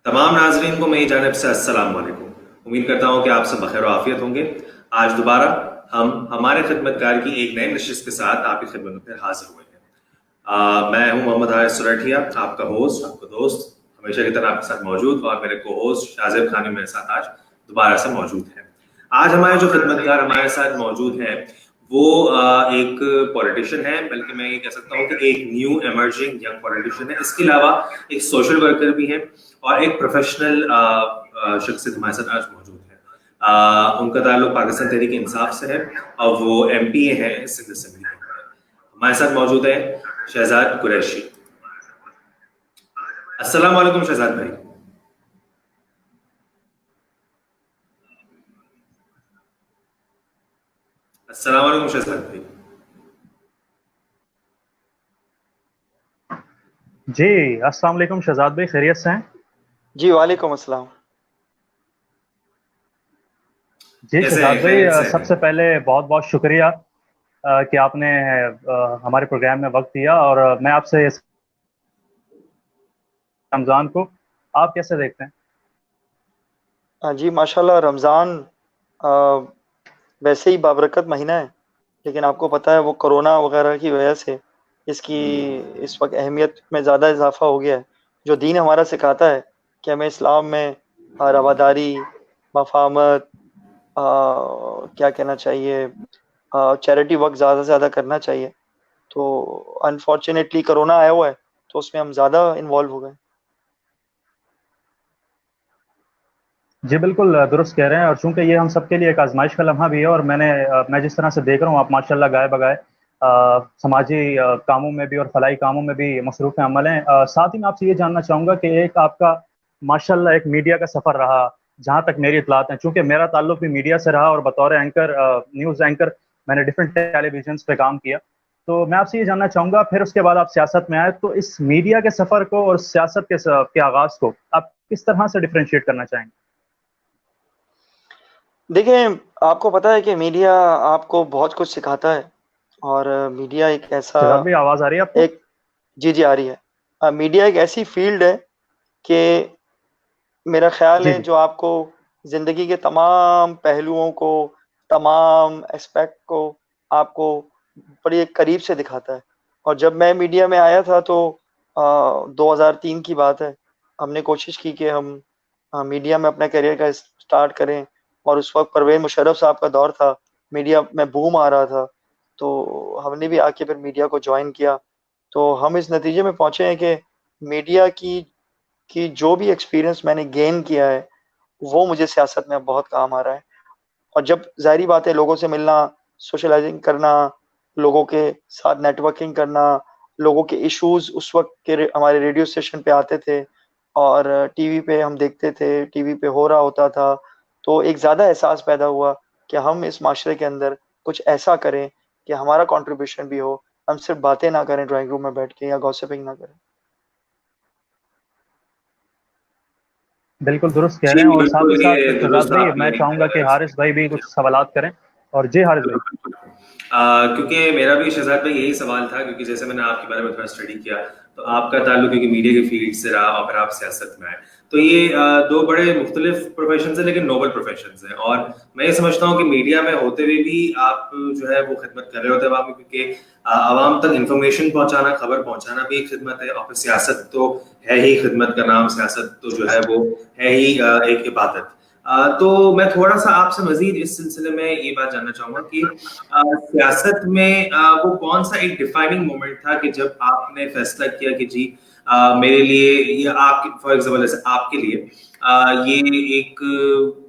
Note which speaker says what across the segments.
Speaker 1: तमाम नाजरीन को मेरी जानिब से अस्सलाम वालेकुम। उम्मीद करता हूँ कि आप सब बखैर आफियत होंगे। आज दोबारा हम हमारे खिदमतकार की एक नई नशिस्त के साथ आपकी खिदमत में फिर हाजिर हुए हैं। मैं हूँ मोहम्मद हारिस सुरठिया, आपका होस्ट, आपका दोस्त, हमेशा की तरह आपके साथ मौजूद, और मेरे को होस्ट शाजिब खान मेरे साथ आज दोबारा से मौजूद है। आज हमारे जो खिदमतकार हमारे साथ मौजूद हैं वो एक पॉलिटिशियन है, बल्कि मैं ये कह सकता हूँ कि एक न्यू एमर्जिंग यंग पॉलिटिशियन है। इसके अलावा एक सोशल वर्कर भी है और एक प्रोफेशनल शख्सियत हमारे साथ आज मौजूद है। उनका ताल्लुक पाकिस्तान तहरीक इंसाफ से है और वो MPA है सिंध असेंबली में। हमारे साथ मौजूद है शहजाद कुरैशी। अस्सलाम वालेकुम शहजाद भाई। अस्सलाम वालेकुम शहजाद भाई।
Speaker 2: जी। अस्सलाम वालेकुम शहजाद भाई, खैरियत से हैं?
Speaker 3: जी वालेकुम अस्सलाम।
Speaker 2: जी
Speaker 1: कैसे
Speaker 2: शहजाद
Speaker 1: हैं,
Speaker 2: भाई,
Speaker 1: खैरियत से हैं?
Speaker 2: सबसे पहले बहुत बहुत शुक्रिया कि आपने हमारे प्रोग्राम में वक्त दिया। और मैं आपसे इस रमज़ान को आप कैसे देखते हैं?
Speaker 3: जी माशाल्लाह, रमज़ान वैसे ही बाबरकत महीना है, लेकिन आपको पता है वो कोरोना वगैरह की वजह से इसकी इस वक्त अहमियत में ज़्यादा इजाफा हो गया है। जो दीन हमारा सिखाता है कि हमें इस्लाम में रवादारी, मफामत, क्या कहना चाहिए, चैरिटी वर्क ज़्यादा से ज़्यादा करना चाहिए। तो अनफॉर्चुनेटली कोरोना आया हुआ है, तो उसमें हम ज़्यादा इन्वॉल्व हो गए।
Speaker 2: जी बिल्कुल, दुरुस्त कह रहे हैं। और चूंकि ये हम सबके लिए एक आजमाइश का लम्हा भी है, और मैं जिस तरह से देख रहा हूँ, आप माशाल्लाह गाए बगाए समाजी कामों में भी और फलाई कामों में भी मसरूफ़ अमल हैं। साथ ही मैं आपसे ये जानना चाहूँगा कि एक आपका माशाल्लाह एक मीडिया का सफ़र रहा, जहाँ तक मेरी इतलात है। चूंकि मेरा ताल्लुक भी मीडिया से रहा और बतौर एंकर, न्यूज़ एंकर, मैंने डिफरेंट टेलीविजन पे काम किया। तो मैं आपसे ये जानना चाहूँगा, फिर उसके बाद आप सियासत में आए, तो इस मीडिया के सफ़र को और सियासत के आगाज़ को आप किस तरह से डिफ्रेंशिएट करना चाहेंगे?
Speaker 3: देखिए, आपको पता है कि मीडिया आपको बहुत कुछ सिखाता है, और मीडिया एक ऐसा
Speaker 2: शहजाद भाई, आवाज़ आ रही है आपको?
Speaker 3: एक जी, जी, आ रही है। मीडिया एक ऐसी फ़ील्ड है कि मेरा ख़्याल
Speaker 2: जी,
Speaker 3: है
Speaker 2: जी।
Speaker 3: जो आपको ज़िंदगी के तमाम पहलुओं को, तमाम एस्पेक्ट को आपको बड़ी एक करीब से दिखाता है। और जब मैं मीडिया में आया था तो 2003 की बात है। हमने कोशिश की कि हम मीडिया में अपना करियर का स्टार्ट करें, और उस वक़्त परवेज़ मुशर्रफ साहब का दौर था, मीडिया में बूम आ रहा था। तो हमने भी आके फिर मीडिया को जॉइन किया। तो हम इस नतीजे में पहुँचे हैं कि मीडिया की जो भी एक्सपीरियंस मैंने गेन किया है, वो मुझे सियासत में अब बहुत काम आ रहा है। और जब ज़ाहिर-सी बात है, लोगों से मिलना, सोशलाइज़िंग करना, लोगों के साथ नेटवर्किंग करना, लोगों के इश्यूज़ उस वक़्त के हमारे रेडियो स्टेशन पे आते थे, और टीवी पे हम देखते थे, टीवी पे हो रहा होता था। तो एक ज़्यादा एहसास पैदा हुआ कि हम इस माशरे के अंदर कुछ ऐसा करें कि हमारा कंट्रीब्यूशन भी हो। हम सिर्फ़ बातें ना करें ड्राइंग रूम में बैठ के, या गॉसिपिंग ना करें।
Speaker 2: बिल्कुल दुरुस्त कह
Speaker 1: जी
Speaker 2: रहे हैं। और साथ ही
Speaker 1: बिल्कुल,
Speaker 2: साथ
Speaker 1: ये
Speaker 2: शहजाद
Speaker 1: दुरुस्त
Speaker 2: भाई, मैं
Speaker 1: आपने
Speaker 2: चाहूँगा कि हारिस भाई भी कुछ सवालात करें। और जी हारिस भाई।
Speaker 1: क्योंकि मेरा भी शहजाद भाई यही सवाल था, क्योंकि जैसे मैंने आपके बारे में थोड़ा स्टडी किया, तो आपका ताल्लुक क्योंकि मीडिया के फील्ड से रहा और फिर आप सियासत में आए, तो ये दो बड़े मुख्तलिफ प्रोफेशन है, लेकिन नोबल प्रोफेशन है। और मैं ये समझता हूँ कि मीडिया में होते हुए भी आप जो है वो खिदमत कर रहे होते हैं आवाम की, क्योंकि आवाम तक इंफॉर्मेशन पहुंचाना, खबर पहुंचाना भी एक खिदमत है, और फिर सियासत तो है ही खिदमत का नाम। सियासत तो जो है वो है ही एक इबादत। तो मैं थोड़ा सा आपसे मजीद इस सिलसिले में ये बात जानना चाहूंगा कि सियासत में वो कौन सा एक डिफाइनिंग मोमेंट था कि जब आपने फैसला किया कि जी मेरे लिए, ये आप फॉर एग्जाम्पल जैसे आपके लिए ये एक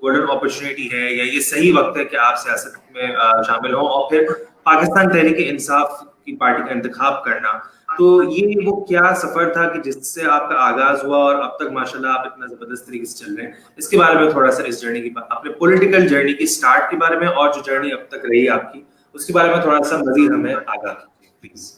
Speaker 1: गोल्डन अपॉर्चुनिटी है, या ये सही वक्त है कि आप सियासत में शामिल हों और फिर पाकिस्तान तहरीक इंसाफ की पार्टी का इंतखाब करना। तो ये वो क्या सफर था कि जिससे आपका आगाज हुआ और अब तक माशाल्लाह आप इतना जबरदस्त तरीके से चल रहे हैं? इसके बारे में थोड़ा सा, इस जर्नी की, अपने पॉलिटिकल जर्नी की स्टार्ट के बारे में, और जो जर्नी अब तक रही आपकी, उसके बारे में थोड़ा सा मजीद हमें आगाह कीजिए प्लीज।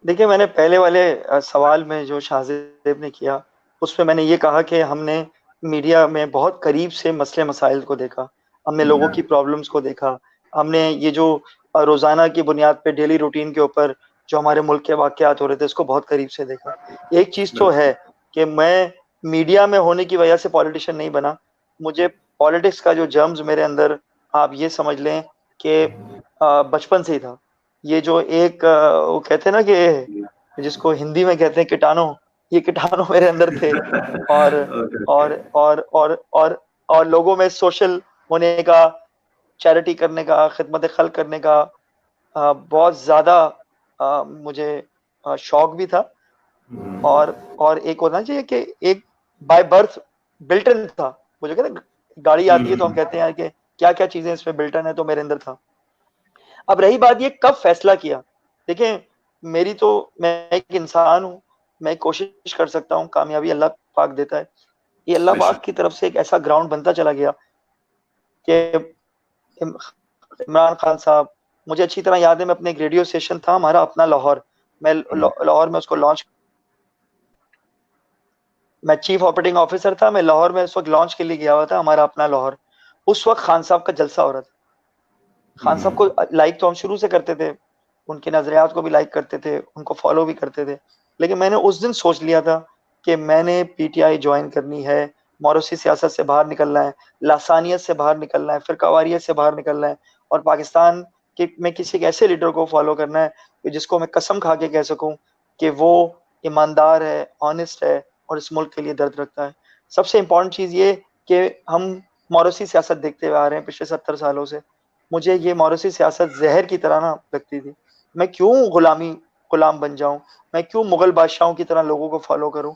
Speaker 3: देखिए, मैंने पहले वाले सवाल में जो शाहज़ेब ने किया, उसमें मैंने ये कहा कि हमने मीडिया में बहुत करीब से मसले मसाइल को देखा, हमने लोगों की प्रॉब्लम्स को देखा, हमने ये जो रोज़ाना की बुनियाद पे डेली रूटीन के ऊपर जो हमारे मुल्क के वाक़यात हो रहे थे, उसको बहुत करीब से देखा। एक चीज़ तो है कि मैं मीडिया में होने की वजह से पॉलिटिशियन नहीं बना। मुझे पॉलिटिक्स का जो जर्म्स मेरे अंदर, आप ये समझ लें कि बचपन से ही था। ये जो एक वो कहते हैं ना कि जिसको हिंदी में कहते हैं कीटाणु, ये कीटाणु मेरे अंदर थे। और
Speaker 1: ओके
Speaker 3: और
Speaker 1: ओके।
Speaker 3: और और और और लोगों में सोशल होने का, चैरिटी करने का, खिदमत खल्क करने का बहुत ज्यादा मुझे शौक भी था। और एक होना चाहिए कि एक बाय बर्थ बिल्टन था। मुझे कहते हैं, गाड़ी आती है तो हम कहते हैं यार कि क्या क्या चीजें इसमें बिल्टन है, तो मेरे अंदर था। अब रही बात ये कब फैसला किया, देखें मेरी तो, मैं एक इंसान हूँ, मैं कोशिश कर सकता हूँ, कामयाबी अल्लाह पाक देता है। ये अल्लाह पाक
Speaker 1: बेशक।
Speaker 3: की तरफ से एक ऐसा ग्राउंड बनता चला गया कि इमरान खान साहब, मुझे अच्छी तरह याद है, मैं अपने एक रेडियो स्टेशन था हमारा अपना लाहौर, मैं लाहौर में उसको लॉन्च, मैं चीफ ऑपरेटिंग ऑफिसर था, मैं लाहौर में उस वक्त लॉन्च के लिए गया हुआ था, हमारा अपना लाहौर। उस वक्त खान साहब का जलसा हो रहा था। खान साहब को लाइक तो हम शुरू से करते थे, उनके नजरियात को भी लाइक करते थे, उनको फॉलो भी करते थे। लेकिन मैंने उस दिन सोच लिया था कि मैंने पीटीआई ज्वाइन करनी है, मौरूसी सियासत से बाहर निकलना है, लासानियत से बाहर निकलना है, फिरकावारियत से बाहर निकलना है, और पाकिस्तान के में किसी एक ऐसे लीडर को फॉलो करना है जिसको मैं कसम खा के कह सकूं कि वो ईमानदार है, ऑनेस्ट है, और इस मुल्क के लिए दर्द रखता है। सबसे इंपॉर्टेंट चीज ये कि हम मौरूसी सियासत देखते हुए आ रहे हैं पिछले 70 सालों से। मुझे ये मौरूसी सियासत जहर की तरह ना लगती थी। मैं क्यों गुलाम बन जाऊं, मैं क्यों मुगल बादशाहों की तरह लोगों को फॉलो करूं।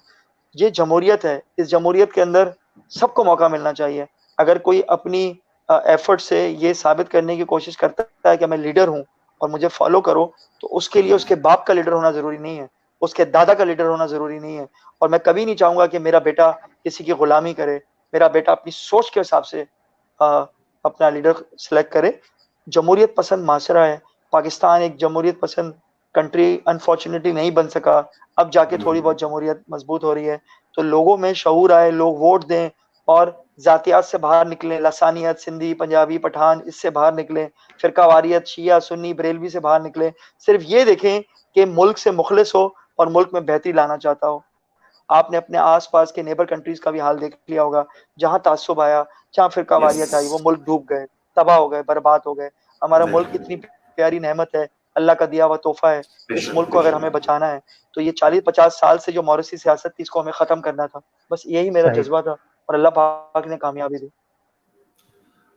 Speaker 3: ये जमहूरियत है, इस जमहूरियत के अंदर सबको मौका मिलना चाहिए। अगर कोई अपनी एफर्ट से ये साबित करने की कोशिश करता है कि मैं लीडर हूं और मुझे फॉलो करो, तो उसके लिए उसके बाप का लीडर होना जरूरी नहीं है, उसके दादा का लीडर होना जरूरी नहीं है। और मैं कभी नहीं चाहूंगा कि मेरा बेटा किसी की गुलामी करे, मेरा बेटा अपनी सोच के हिसाब से अपना लीडर सेलेक्ट करे। जमहूरियत पसंद माशरा है, पाकिस्तान एक जमहूरियत पसंद कंट्री अनफॉर्चुनेटली नहीं बन सका। अब जाके थोड़ी बहुत जमहूरियत मजबूत हो रही है, तो लोगों में शऊर आए, लोग वोट दें और जातियात से बाहर निकले, लसानियत, सिंधी, पंजाबी, पठान, इससे बाहर निकले, फिरकावारियत, शिया, सुन्नी, बरेलवी से बाहर निकले। सिर्फ ये देखें कि मुल्क से मुखलिस हो और मुल्क में बेहतरी लाना चाहता हो। आपने अपने आसपास के नेबर कंट्रीज का भी हाल देख लिया होगा, जहां तासुब आया, जहां फिरकावारियत आई, वो
Speaker 1: यस।
Speaker 3: मुल्क डूब गए, तबाह हो गए, बर्बाद हो गए। हमारा मुल्क इतनी प्यारी नेमत है, अल्लाह का दिया हुआ तोहफा है। इस
Speaker 1: बेशक
Speaker 3: मुल्क को अगर हमें
Speaker 1: बेशक।
Speaker 3: बचाना है, तो ये 40-50 साल से जो मौरूसी सियासत थी, इसको हमें खत्म करना था। बस यही मेरा
Speaker 2: सही।
Speaker 3: जज्बा था, और अल्लाह पाक ने कामयाबी दी।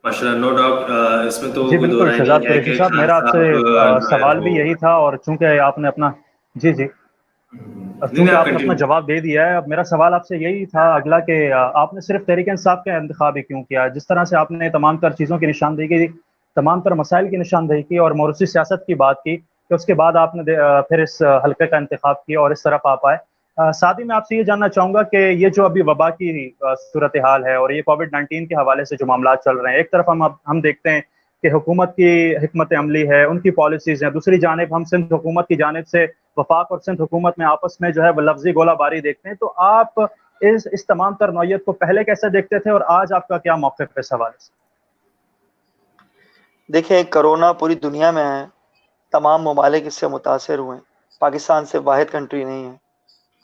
Speaker 1: माशाल्लाह, नो डाउट, इसमें तो
Speaker 2: जी
Speaker 1: कोई दो
Speaker 2: बिल्कुल
Speaker 1: राय नहीं
Speaker 2: शहजाद
Speaker 1: है
Speaker 2: कुरैशी
Speaker 1: कि
Speaker 2: साहब,
Speaker 1: खान
Speaker 2: मेरा आपसे
Speaker 1: साहब जो है
Speaker 2: सवाल
Speaker 1: वो।
Speaker 2: भी यही था, और चूंकि आपने अपना, जी जी,
Speaker 1: नहीं नहीं,
Speaker 2: चूंकि
Speaker 1: आप
Speaker 2: आपने अपना
Speaker 1: कंटिन्यू।
Speaker 2: जवाब दे दिया है, अब मेरा सवाल आपसे यही था अगला कि आपने सिर्फ तहरीक इंसाफ का इंतखाब ही क्यों किया? जिस तरह से आपने तमाम तर चीज़ों की निशानदेही की, तमाम तर मसाइल की निशानदेही की और मौरूसी सियासत की बात की, तो उसके बाद आपने फिर इस हल्के का इंतखाब किया और इस तरफ आप आए। साथ ही मैं आपसे ये जानना चाहूँगा कि ये जो अभी वबा की सूरत हाल है और ये कोविड-19 के हवाले से जो मामला चल रहे हैं, एक तरफ हम देखते हैं कि हुकूमत की हिकमत अमली है, उनकी पॉलिसीज़ हैं, दूसरी जानिब हम सिंध हुकूमत की जानिब से वफाक और सिंध हुकूमत में आपस में जो है वो लफ्जी गोलाबारी देखते हैं। तो आप इस तमाम तर नौयत को पहले कैसे देखते थे और आज आपका क्या मौक़िफ़ है इस हवाले से?
Speaker 3: देखें, कोरोना पूरी दुनिया में है, तमाम ममालिक इससे मुतासर हुए हैं, पाकिस्तान से वाहिद कंट्री नहीं है।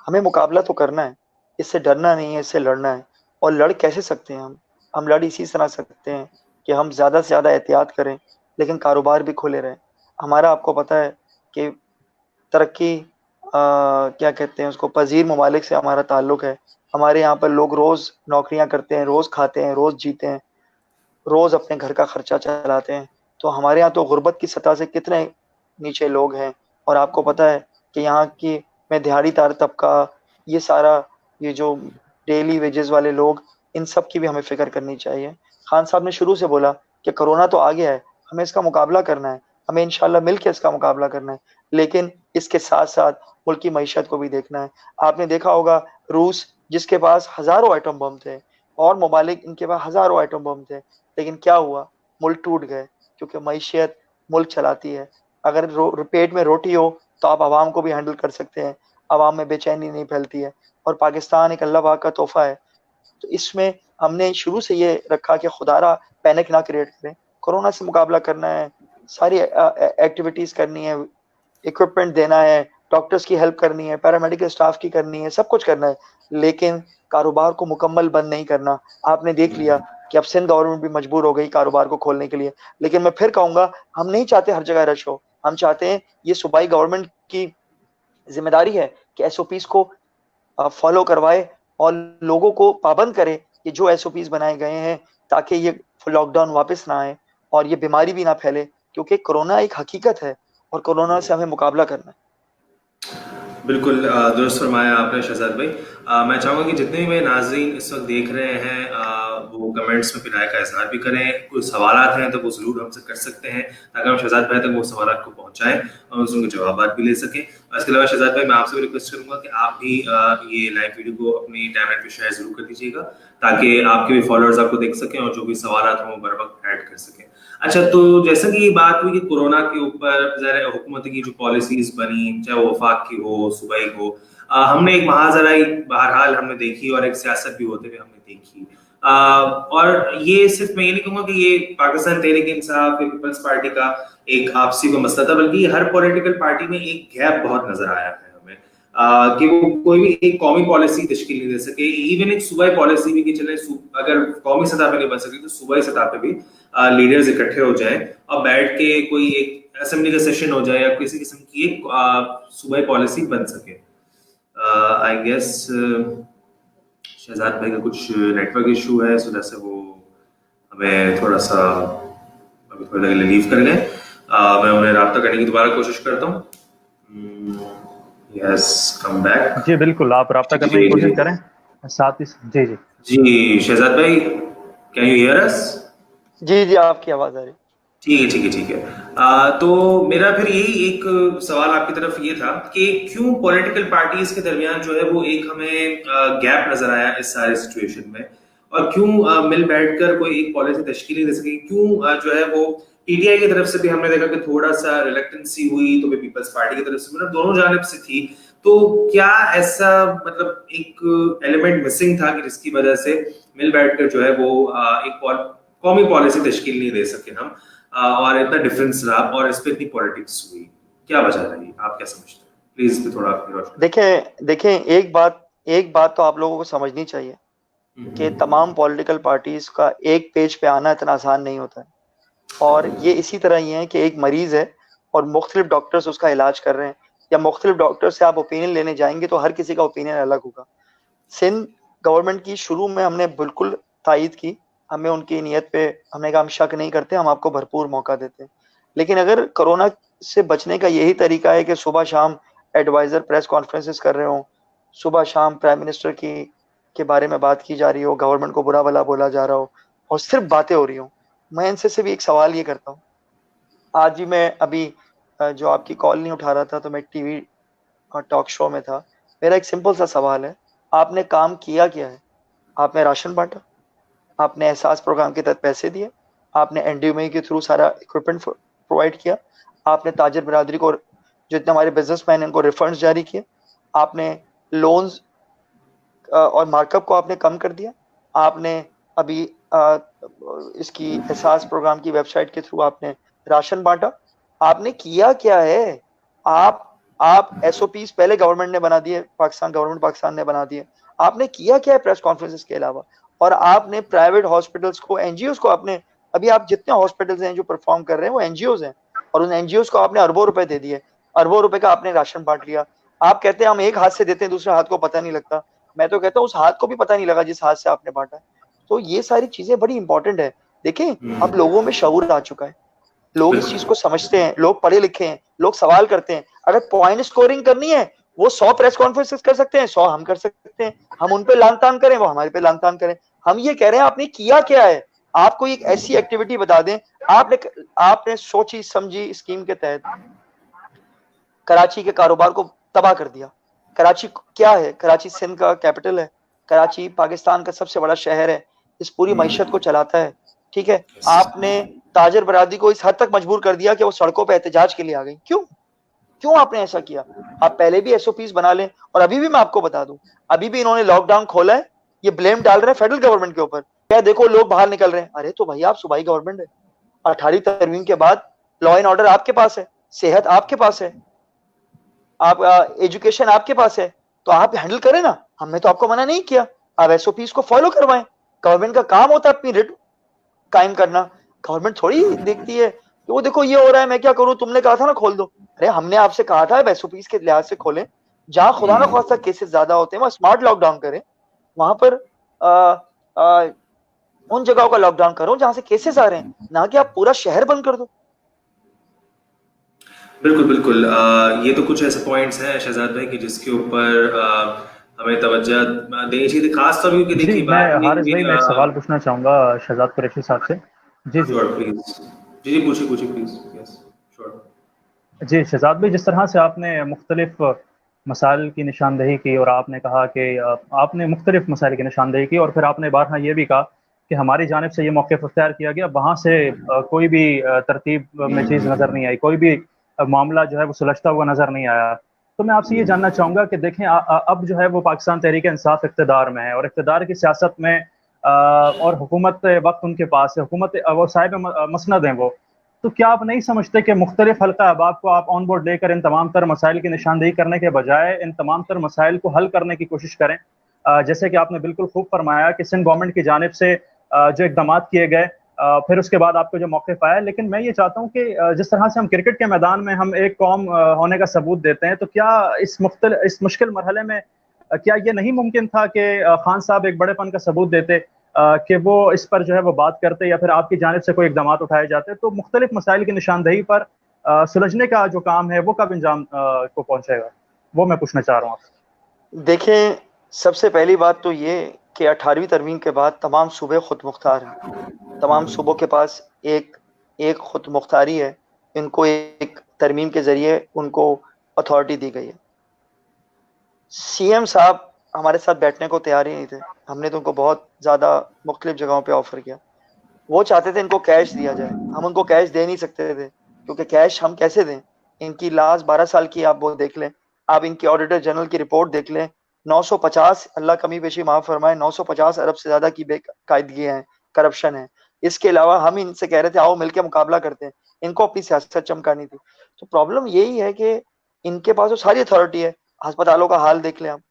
Speaker 3: हमें मुकाबला तो करना है, इससे डरना नहीं है, इससे लड़ना है। और लड़ कैसे सकते हैं हम लड़ इसी तरह सकते हैं कि हम ज़्यादा से ज़्यादा एहतियात करें, लेकिन कारोबार भी खुले रहें। हमारा, आपको पता है कि तरक्की क्या कहते हैं उसको, पजीर ममालिक से हमारा ताल्लुक है। हमारे यहाँ पर लोग रोज़ नौकरियाँ करते हैं, रोज़ खाते हैं, रोज़ जीते हैं, रोज़ अपने घर का खर्चा चलाते हैं। तो हमारे यहाँ तो गुर्बत की सतह से कितने नीचे लोग हैं। और आपको पता है कि यहाँ की में दिहाड़ीदार तबका, ये सारा, ये जो डेली वेजेस वाले लोग, इन सब की भी हमें फ़िक्र करनी चाहिए। खान साहब ने शुरू से बोला कि कोरोना तो आ गया है, हमें इसका मुकाबला करना है, हमें इंशाल्लाह मिल के इसका मुकाबला करना है, लेकिन इसके साथ-साथ मुल्क की मईशत को भी देखना है। आपने देखा होगा रूस, जिसके पास हज़ारों आइटम बम थे, और ममालिक इनके पास हज़ारों आइटम बम थे, लेकिन क्या हुआ? मुल्क टूट गए, क्योंकि मईशत मुल्क चलाती है। अगर पेट में रोटी हो तो आप आवाम को भी हैंडल कर सकते हैं, आवाम में बेचैनी नहीं फैलती है। और पाकिस्तान एक अल्लाह पाक का तोहफा है, तो इसमें हमने शुरू से ये रखा कि खुदारा पैनिक ना क्रिएट करें, कोरोना से मुकाबला करना है, सारी एक्टिविटीज़ करनी है, इक्विपमेंट देना है, डॉक्टर्स की हेल्प करनी है, पैरामेडिकल स्टाफ की करनी है, सब कुछ करना है, लेकिन कारोबार को मुकम्मल बंद नहीं करना। आपने देख लिया कि अब सिंध गवर्नमेंट भी मजबूर हो गई कारोबार को खोलने के लिए। लेकिन मैं फिर कहूंगा, हम नहीं चाहते हर जगह रश हो, हम चाहते हैं ये सूबाई गवर्नमेंट की जिम्मेदारी है कि एसओपीज को फॉलो करवाए और लोगों को पाबंद करे कि जो एसओपीज बनाए गए हैं, ताकि ये लॉकडाउन वापस ना आए और ये बीमारी भी ना फैले, क्योंकि कोरोना एक हकीकत है और कोरोना से हमें मुकाबला करना है।
Speaker 1: बिल्कुल दुरुस्त फरमाया आपने शहजाद भाई। मैं चाहूँगा कि जितने भी मेरे नाजरीन इस वक्त देख रहे हैं वो कमेंट्स में अपनी राय का इजहार भी करें। कोई सवालात हैं तो वो ज़रूर हमसे कर सकते हैं, ताकि हम शहजाद भाई तक वो सवालात को पहुँचाएं और उनके जवाब भी ले सकें। इसके अलावा शहजाद भाई, मैं आपसे भी रिक्वेस्ट करूँगा कि आप भी ये लाइव वीडियो को अपनी टाइमलाइन पर शेयर ज़रूर कर दीजिएगा, ताकि आपके भी फॉलोअर्स आपको देख सकें और जो भी सवालात हों वो बर वक्त ऐड कर सकें। अच्छा, तो जैसा कि ये बात हुई कि कोरोना के ऊपर ज़रा हुकूमत की जो पॉलिसीज बनी, चाहे वो वफाक की हो, सूबाई हो, हमने एक महाजराई बहरहाल हमने देखी और एक सियासत भी होते हुए हमने देखी। और ये सिर्फ मैं ये नहीं कहूँगा कि ये पाकिस्तान तहरीक इंसाफ या पीपल्स पार्टी का एक आपसी को मसला था, बल्कि हर पॉलिटिकल पार्टी में एक गैप बहुत नजर आया है हमें, कि वो कोई भी एक कौमी पॉलिसी तश्कील नहीं दे सके। इवन एक सूबाई पॉलिसी भी कि चले अगर कौमी सतह पे नहीं बन सके तो सूबाई सतह पे भी लीडर्स इकट्ठे हो जाए और बैठ के कोई एक असेंबली का सेशन हो जाए या किसी किस्म की एक सूबाई पॉलिसी बन सके। आई गेस शहजाद भाई का कुछ नेटवर्क इशू है, इस वजह से वो हमें थोड़ा सा अभी थोड़ा लीव कर गए। मैं उन्हें राब्ता करने की दोबारा कोशिश करता हूँ। Yes, come back.
Speaker 2: जी बिल्कुल, आप राब्ता करने की कोशिश करें साथ ही। जी जी
Speaker 1: जी शहजाद भाई, कैन यू हियर अस?
Speaker 3: जी जी, आपकी आवाज आ रही।
Speaker 1: ठीक है ठीक है ठीक है। तो मेरा फिर यही एक सवाल आपकी तरफ ये था कि क्यों पॉलिटिकल पार्टीज के दरमियान जो है वो एक हमें गैप नजर आया इस सारे सिचुएशन में, और क्यों मिल बैठकर कोई एक पॉलिसी तश्कील नहीं दे सकी? क्यों जो है वो पीटीआई की तरफ से भी हमने देखा कि थोड़ा सा रिलेक्टेंसी हुई, तो पीपल्स पार्टी की तरफ से, मतलब दोनों जानिब से थी। तो क्या ऐसा मतलब एक एलिमेंट मिसिंग था कि जिसकी वजह से मिल बैठकर जो है वो एक कौमी पॉलिसी तश्कील नहीं दे सके हम, और इतना डिफरेंस रहा और इस पे इतनी पॉलिटिक्स हुई? क्या वजह रही, आप क्या समझते हैं? प्लीज पे थोड़ा
Speaker 3: देखें एक बात तो आप लोगों को समझनी चाहिए कि तमाम पॉलिटिकल पार्टीज का एक पेज पे आना इतना आसान नहीं होता है। और ये इसी तरह ही है कि एक मरीज है और मुख्तलिफ डॉक्टर्स उसका इलाज कर रहे हैं, या मुख्तलिफ डॉक्टर से आप ओपिनियन लेने जाएंगे तो हर किसी का ओपिनियन अलग होगा। सिंध गवर्नमेंट की शुरू में हमने बिल्कुल तायद की, हमें उनकी नीयत पे हमने कहा हम शक नहीं करते, हम आपको भरपूर मौका देते हैं। लेकिन अगर कोरोना से बचने का यही तरीका है कि सुबह शाम एडवाइजर प्रेस कॉन्फ्रेंसेस कर रहे हो, सुबह शाम प्राइम मिनिस्टर के बारे में बात की जा रही हो, गवर्नमेंट को बुरा भला बोला जा रहा हो और सिर्फ बातें हो रही हो, मैं इनसे से भी एक सवाल ये करता हूँ। आज भी मैं अभी जो आपकी कॉल नहीं उठा रहा था तो मैं टीवी टॉक शो में था। मेरा एक सिंपल सा सवाल है, आपने काम किया क्या है? आपने राशन बांटा, आपने एहसास प्रोग्राम के तहत पैसे दिए, आपने एनडीएमए के थ्रू सारा इक्विपमेंट प्रोवाइड किया, आपने ताजिर बिरादरी को, जितने हमारे बिजनेसमैन हैं उनको रिफंड्स जारी किए, आपने लोन्स और मार्कअप को आपने कम कर दिया, आपने अभी इसकी एहसास प्रोग्राम की वेबसाइट के थ्रू आपने राशन बांटा, आपने किया क्या है? आप एसओपीज पहले गवर्नमेंट ने बना दिए, गवर्नमेंट पाकिस्तान ने बना दिए, आपने किया क्या है प्रेस कॉन्फ्रेंसेस के अलावा? और आपने प्राइवेट हॉस्पिटल्स को, एनजीओज को, आपने अभी आप जितने हॉस्पिटल्स हैं जो परफॉर्म कर रहे हैं वो एनजीओज हैं, और उन एनजीओज को आपने अरबों रुपए दे दिए, अरबों रुपए का आपने राशन बांट लिया। आप कहते हैं हम एक हाथ से देते हैं दूसरे हाथ को पता नहीं लगता, मैं तो कहता हूँ उस हाथ को भी पता नहीं लगा जिस हाथ से आपने बांटा है। तो ये सारी चीजें बड़ी इंपॉर्टेंट है। देखें, अब लोगों में शऊर आ चुका है, लोग इस चीज को समझते हैं, लोग पढ़े लिखे हैं, लोग सवाल करते हैं। अगर पॉइंट स्कोरिंग करनी है वो 100 प्रेस कॉन्फ्रेंसेस कर सकते हैं, 100 हम कर सकते हैं, हम उन पे लान तान करें, वो हमारे पे लान तान करें। हम ये कह रहे हैं आपने किया क्या है? आपको एक ऐसी एक्टिविटी बता दें, आपने सोची समझी स्कीम के तहत कराची के कारोबार को तबाह कर दिया। कराची क्या है? कराची सिंध का कैपिटल है, कराची पाकिस्तान का सबसे बड़ा शहर है, इस पूरी मईशत को चलाता है, ठीक है। आपने ताजर बरादरी को इस हद तक मजबूर कर दिया कि वो सड़कों पे एहतजाज के लिए आ गई। क्यों आपने ऐसा किया? आप पहले भी एसओपीज बना लें। और अभी भी मैं आपको बता दूं, अभी भी इन्होंने लॉकडाउन खोला है, ये ब्लेम डाल रहे हैं फेडरल गवर्नमेंट के ऊपर, क्या देखो लोग बाहर निकल रहे हैं। अरे तो भाई आप सूबाई गवर्नमेंट है, 18 तरमीम के बाद लॉ एंड ऑर्डर आपके पास है, सेहत आपके पास है, आप एजुकेशन आपके पास है तो आप हैंडल करें ना, हमने तो आपको मना नहीं किया, आप एसओपीज को फॉलो करवाएं। गवर्नमेंट का काम होता है अपनी रिट कायम करना, गवर्नमेंट थोड़ी देखती है कि वो देखो ये हो रहा है मैं क्या करूं, तुमने कहा था ना खोल दो। अरे हमने आपसे कहा था एसओपीज के लिहाज से खोलें, जहां खुदा ना खास्ता केसेस ज्यादा होते हैं वहां स्मार्ट लॉकडाउन करें, वहां पर आ, आ, उन जगहों का लॉकडाउन करो जहां से केसेस आ रहे हैं, ना कि आप पूरा शहर बंद कर दो।
Speaker 1: बिल्कुल बिल्कुल। ये तो कुछ ऐसे पॉइंट्स हैं शहजाद भाई कि जिसके ऊपर हमें तवज्जो देनी चाहिए थी, खास तौर पे क्योंकि
Speaker 2: जी,
Speaker 1: देखिए
Speaker 2: मैं
Speaker 1: बात ये
Speaker 2: हारिस
Speaker 1: कि
Speaker 2: भाई मैं एक सवाल पूछना चाहूँगा शहजाद कुरैशी साहब से। जी, जी।
Speaker 1: Sure please. जी जी, पूछिए पूछिए प्लीज। Yes sure.
Speaker 2: जी, शहज़ाद भाई जिस तरह से आपने मुख्तलिफ़ मसाइल की निशानदेही की और आपने कहा कि आपने मुख्तलिफ़ मसाइल की निशानदेही की और फिर आपने बारहा ये भी कहा कि हमारी जानिब से ये मौक़िफ़ इख्तियार किया गया, वहाँ से कोई भी तरतीब में चीज़ नज़र नहीं आई, कोई भी मामला जो है वो सुलझता हुआ नज़र नहीं आया। तो मैं आपसे ये जानना चाहूँगा कि देखें अब जो है वो पाकिस्तान तहरीक-ए-इंसाफ़ इक़्तिदार में है और इक़्तिदार की सियासत में और हुकूमत वक़्त उनके पास है, हुकूमत वो साहिब मसनद हैं वो। तो क्या आप नहीं समझते कि मुख्तलिफ हल्का अहबाब को आप ऑन बोर्ड लेकर इन तमाम तर मसाइल की निशानदेही करने के बजाय इन तमाम तर मसाइल को हल करने की कोशिश करें? जैसे कि आपने बिल्कुल खूब फरमाया कि सिंध गवर्नमेंट की जानिब से जो इकदाम किए गए, फिर उसके बाद आपको जो मौक़िफ़ आया, लेकिन मैं ये चाहता हूँ कि जिस तरह से हम क्रिकेट के मैदान में हम एक कौम होने का सबूत देते हैं, तो क्या इस मुश्किल मरहले में क्या ये नहीं मुमकिन था कि खान साहब एक बड़ेपन का सबूत देते, कि वो इस पर जो है वो बात करते या फिर आपकी जानिब से कोई इक़दामात उठाए जाते, तो मुख्तलिफ मसाइल की निशानदेही पर सुलझने का जो काम है वो कब अंजाम को पहुँचेगा? वो मैं पूछना चाह रहा हूँ आपसे।
Speaker 3: देखें, सबसे पहली बात तो ये कि 18वीं तरमीम के बाद तमाम सूबे खुद मुख्तार हैं, तमाम सूबों के पास एक एक खुद मुख्तारी है, इनको एक तरमीम के ज़रिए उनको अथॉरिटी दी गई है। सीएम साहब हमारे साथ बैठने को तैयार ही नहीं थे, हमने तो उनको बहुत ज़्यादा मुख्तलिफ जगहों पे ऑफ़र किया। वो चाहते थे इनको कैश दिया जाए, हम उनको कैश दे नहीं सकते थे, क्योंकि कैश हम कैसे दें? इनकी लास्ट 12 साल की आप वो देख लें, आप इनकी ऑडिटर जनरल की रिपोर्ट देख लें, 950, अल्लाह कमी पेशी माफ़ फरमाए, 950 अरब से ज़्यादा की बेकायदगी है, करप्शन है। इसके अलावा हम इनसे कह रहे थे आओ मिलकर मुकाबला करते हैं, इनको अपनी सियासत चमकानी थी। तो प्रॉब्लम यही है कि इनके पास तो सारी अथॉरिटी है, अस्पतालों का हाल देख लें आप,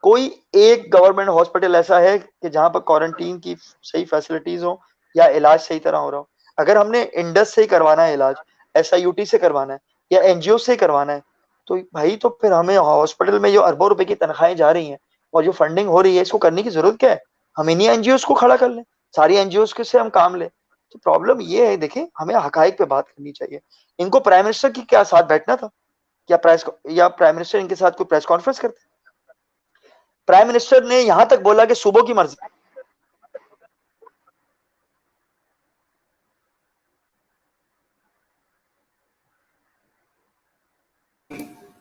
Speaker 3: कोई एक गवर्नमेंट हॉस्पिटल ऐसा है कि जहां पर क्वारंटीन की सही फैसिलिटीज हो या इलाज सही तरह हो रहा हो। अगर हमने इंडस से ही करवाना है इलाज, एसआईयूटी से करवाना है या एनजीओ से करवाना है, तो भाई तो फिर हमें हॉस्पिटल में जो अरबों रुपए की तनख्वाहें जा रही हैं और जो फंडिंग हो रही है इसको करने की जरूरत क्या है? हम इन्हीं एनजीओ को खड़ा कर लें, सारी एनजीओ से हम काम लें। तो प्रॉब्लम ये है, देखें हमें हकाइक पे बात करनी चाहिए। इनको प्राइम मिनिस्टर की क्या साथ बैठना था, या प्राइम मिनिस्टर इनके साथ कोई प्रेस कॉन्फ्रेंस करते? प्राइम मिनिस्टर ने यहां तक बोला कि सूबों की मर्जी।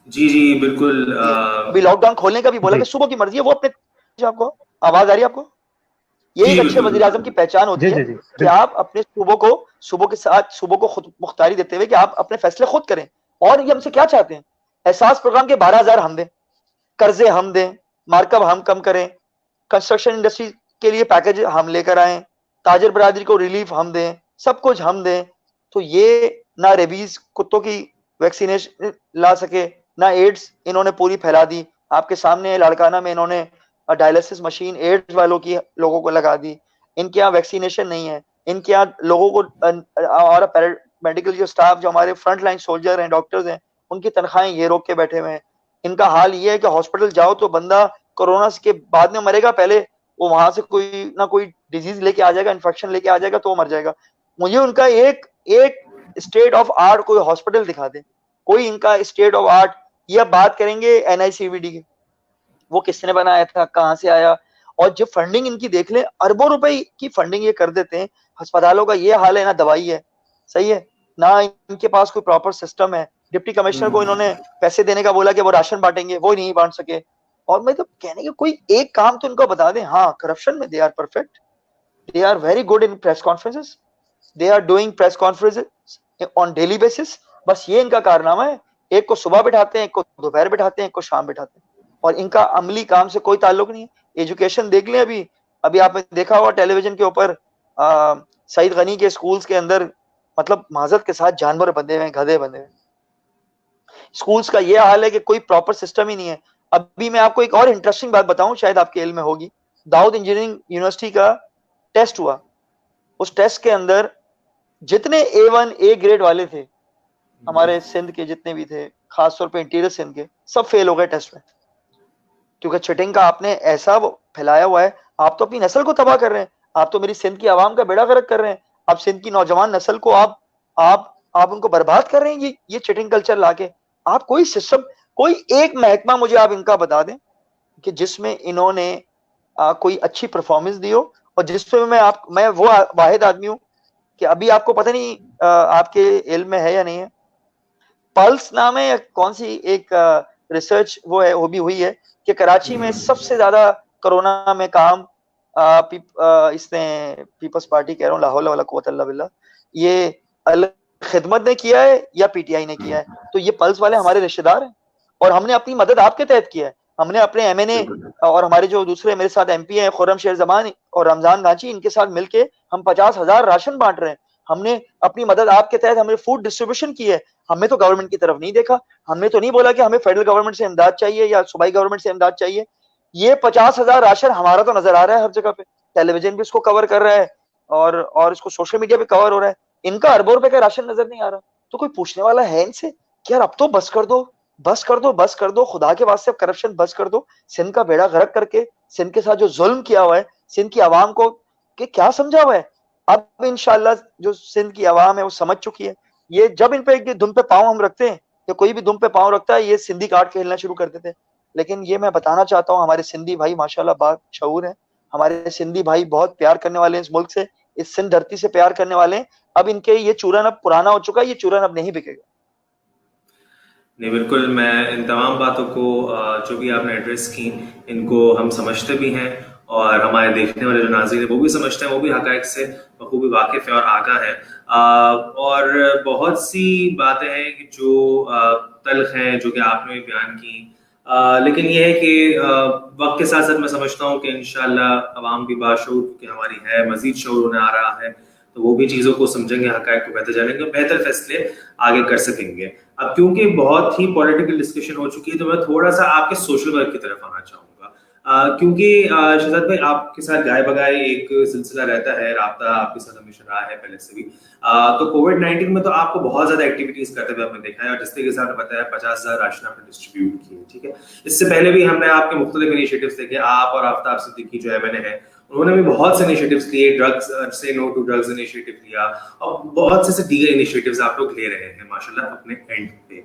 Speaker 1: जी जी बिल्कुल।
Speaker 3: अभी लॉकडाउन खोलने का भी बोला
Speaker 2: जी,
Speaker 3: कि सूबों की मर्जी है, वो अपने आपको आवाज आ रही है आपको? ये
Speaker 1: जी
Speaker 3: एक अच्छे
Speaker 1: बिल्कुल
Speaker 3: वजीर आजम
Speaker 1: बिल्कुल।
Speaker 3: की पहचान होती
Speaker 2: जी,
Speaker 3: है
Speaker 2: जी, जी,
Speaker 3: कि आप अपने सूबों के साथ सूबों को खुद मुख्तारी देते हुए कि आप अपने फैसले खुद करें। और ये हमसे क्या चाहते हैं? एहसास प्रोग्राम के 12,000 हम दें, कर्जे हम दें, मार्कअप हम कम करें, कंस्ट्रक्शन इंडस्ट्री के लिए पैकेज हम लेकर आए, ताजर बरादरी को रिलीफ हम दें, सब कुछ हम दें। तो ये ना रेबीज कुत्तों की वैक्सीनेशन ला सके, ना एड्स इन्होंने पूरी फैला दी। आपके सामने लाड़काना में इन्होंने डायलिसिस मशीन एड्स वालों की लोगों को लगा दी। इनके यहाँ वैक्सीनेशन नहीं है, इनके यहाँ लोगों को और मेडिकल जो स्टाफ जो हमारे फ्रंट लाइन सोल्जर हैं, डॉक्टर्स हैं, उनकी तनख्वाहें ये रोक के बैठे हुए हैं। इनका हाल ये है कि हॉस्पिटल जाओ तो बंदा कोरोना के बाद में मरेगा, पहले वो वहां से कोई ना कोई डिजीज लेके आ जाएगा, इन्फेक्शन लेके आ जाएगा तो वो मर जाएगा। मुझे उनका एक एक स्टेट ऑफ आर्ट कोई हॉस्पिटल दिखा दे, कोई इनका स्टेट ऑफ आर्ट। ये बात करेंगे एनआईसीवीडी की, वो किसने बनाया था, कहां से आया? और जो फंडिंग इनकी देख ले, अरबों रुपए की फंडिंग ये कर देते हैं। अस्पतालों का ये हाल है, ना दवाई है, सही है, ना इनके पास कोई प्रॉपर सिस्टम है। डिप्टी कमिश्नर को इन्होंने पैसे देने का बोला कि वो राशन बांटेंगे, वो नहीं बांट सके। और मैं तो कहने की कोई एक काम तो इनको बता दें। हाँ, करप्शन में they are perfect, they are very good in press conferences, they are doing press conferences on daily basis. बस ये इनका कारनामा है, एक को सुबह बिठाते हैं, एक को दोपहर बिठाते हैं, एक को शाम बिठाते हैं, और इनका अमली काम से कोई ताल्लुक नहीं है। एजुकेशन देख लें, अभी अभी आपने देखा होगा टेलीविजन के ऊपर सईद गनी के स्कूल्स के अंदर मतलब माजरत के साथ जानवर बंधे हुए, गधे बंधे हुए। स्कूल्स का ये हाल है कि कोई प्रॉपर सिस्टम ही नहीं है। अभी मैं आपको एक और इंटरेस्टिंग बात बताऊं, शायद आपके इल्म में होगी। दाऊद इंजीनियरिंग यूनिवर्सिटी का टेस्ट हुआ, उस टेस्ट के अंदर जितने A1 A ग्रेड वाले थे हमारे सिंध के, जितने भी थे, खासतौर पे इंटीरियर सिंध के, सब फेल हो गए टेस्ट में, क्योंकि चिटिंग का आपने ऐसा फैलाया हुआ है। आप तो अपनी नस्ल को तबाह कर रहे हैं, आप तो मेरी सिंध की आवाम का बेड़ा गर्क कर रहे हैं, आप सिंध की नौजवान नस्ल को आप उनको बर्बाद कर रहे हैं ये चिटिंग कल्चर लाके। आप कोई सिस्टम, कोई एक महकमा मुझे आप इनका बता दें कि जिसमें इन्होंने कोई अच्छी परफॉर्मेंस दी हो, और जिसमें मैं वो वाहिद आदमी हूं कि अभी आपको पता नहीं आपके इल्म में है या नहीं है, पल्स नाम है या कौन सी एक रिसर्च वो भी हुई है कि कराची में सबसे ज्यादा कोरोना में काम इसने पीपल्स पार्टी, कह रहा हूँ, ला हौला वला कुव्वता इल्ला बिल्लाह, ये अल खिदमत ने किया है या पीटीआई ने किया है। तो ये पल्स वाले हमारे रिश्तेदार हैं, और हमने अपनी मदद आपके तहत किया है। हमने अपने एमएनए और हमारे जो दूसरे मेरे साथ एमपी हैं, खुर्रम शेर जमान और रमजान गांची, इनके साथ मिलके हम 50,000 राशन बांट रहे हैं। हमने अपनी मदद आपके तहत, हमने फूड डिस्ट्रीब्यूशन की है। हमें तो गवर्नमेंट की तरफ नहीं देखा, हमने तो नहीं बोला कि हमें फेडरल गवर्नमेंट से इमदाद चाहिए या सूबाई गवर्नमेंट से इमदाद चाहिए। ये 50,000 राशन हमारा तो नजर आ रहा है हर जगह पे, टेलीविजन भी इसको कवर कर रहा है और इसको सोशल मीडिया पे कवर हो रहा है। इनका अरबों रुपए का राशन नजर नहीं आ रहा। तो कोई पूछने वाला है इनसे कि यार अब तो बस कर दो, बस कर दो, बस कर दो, खुदा के वास्ते करप्शन बस कर दो। सिंध का बेड़ा गर्क करके सिंध के साथ जो जुल्म किया हुआ है सिंध की आवाम को, कि क्या समझा हुआ है। अब इंशाल्लाह जो सिंध की आवाम है वो समझ चुकी है। ये जब इन पे एक धुन पे पाँव हम रखते हैं, या कोई भी धुन पे पाँव रखता है, ये सिंधी काट के हिलना शुरू कर देते हैं। लेकिन ये मैं बताना चाहता हूँ, हमारे सिंधी भाई माशाल्लाह बाशऊर हैं, हमारे सिंधी भाई बहुत प्यार करने वाले हैं इस मुल्क से, इस सिंध धरती से प्यार करने वाले हैं। अब इनके ये चूरन अब पुराना हो चुका है, ये चूरन अब नहीं बिकेगा।
Speaker 1: नहीं, बिल्कुल, मैं इन तमाम बातों को जो भी आपने एड्रेस की, इनको हम समझते भी हैं, और हमारे देखने वाले जो नाज़रीन हैं वो भी समझते हैं, वो भी हक़ाइक़ से बखूबी वाकिफ़ है और आगाह है। और बहुत सी बातें हैं कि जो तल्ख़ हैं, जो कि आपने भी बयान की, लेकिन ये है कि वक्त के साथ साथ मैं समझता हूँ कि इंशाअल्लाह अवाम भी बाशऊर, क्योंकि हमारी है, मज़ीद शऊर होने आ रहा है, तो वो भी चीज़ों को समझेंगे, हक़ाइक़ को बेहतर जानेंगे, बेहतर फैसले आगे कर सकेंगे। अब क्योंकि बहुत ही पॉलिटिकल डिस्कशन हो चुकी है, तो मैं थोड़ा-सा आपके सोशल वर्क की तरफ आना चाहूँगा। क्योंकि शहजाद भाई, आपके साथ गाए बगाए एक सिलसिला रहता है, राब्ता आपके साथ हमेशा रहा है पहले से भी। तो कोविड-19 में तो आपको बहुत ज़्यादा एक्टिविटीज़ करते हुए आपने देखा है, और जिस तरीके से आपने बताया 50,000 राशन आपने डिस्ट्रीब्यूट किए, ठीक है? इससे पहले भी हमने आपके मुख्तलिफ इनिशिएटिव्स देखे। आप और आफ्ताब सिद्दीकी जो एमएनए है, उन्होंने भी बहुत से इनिशिएटिव्स लिए, ड्रग्स से नो टू ड्रग्स इनिशिएटिव लिया, और बहुत से दीगर इनिशिएटिव्स आप लोग ले रहे हैं माशाल्लाह अपने एंड पे।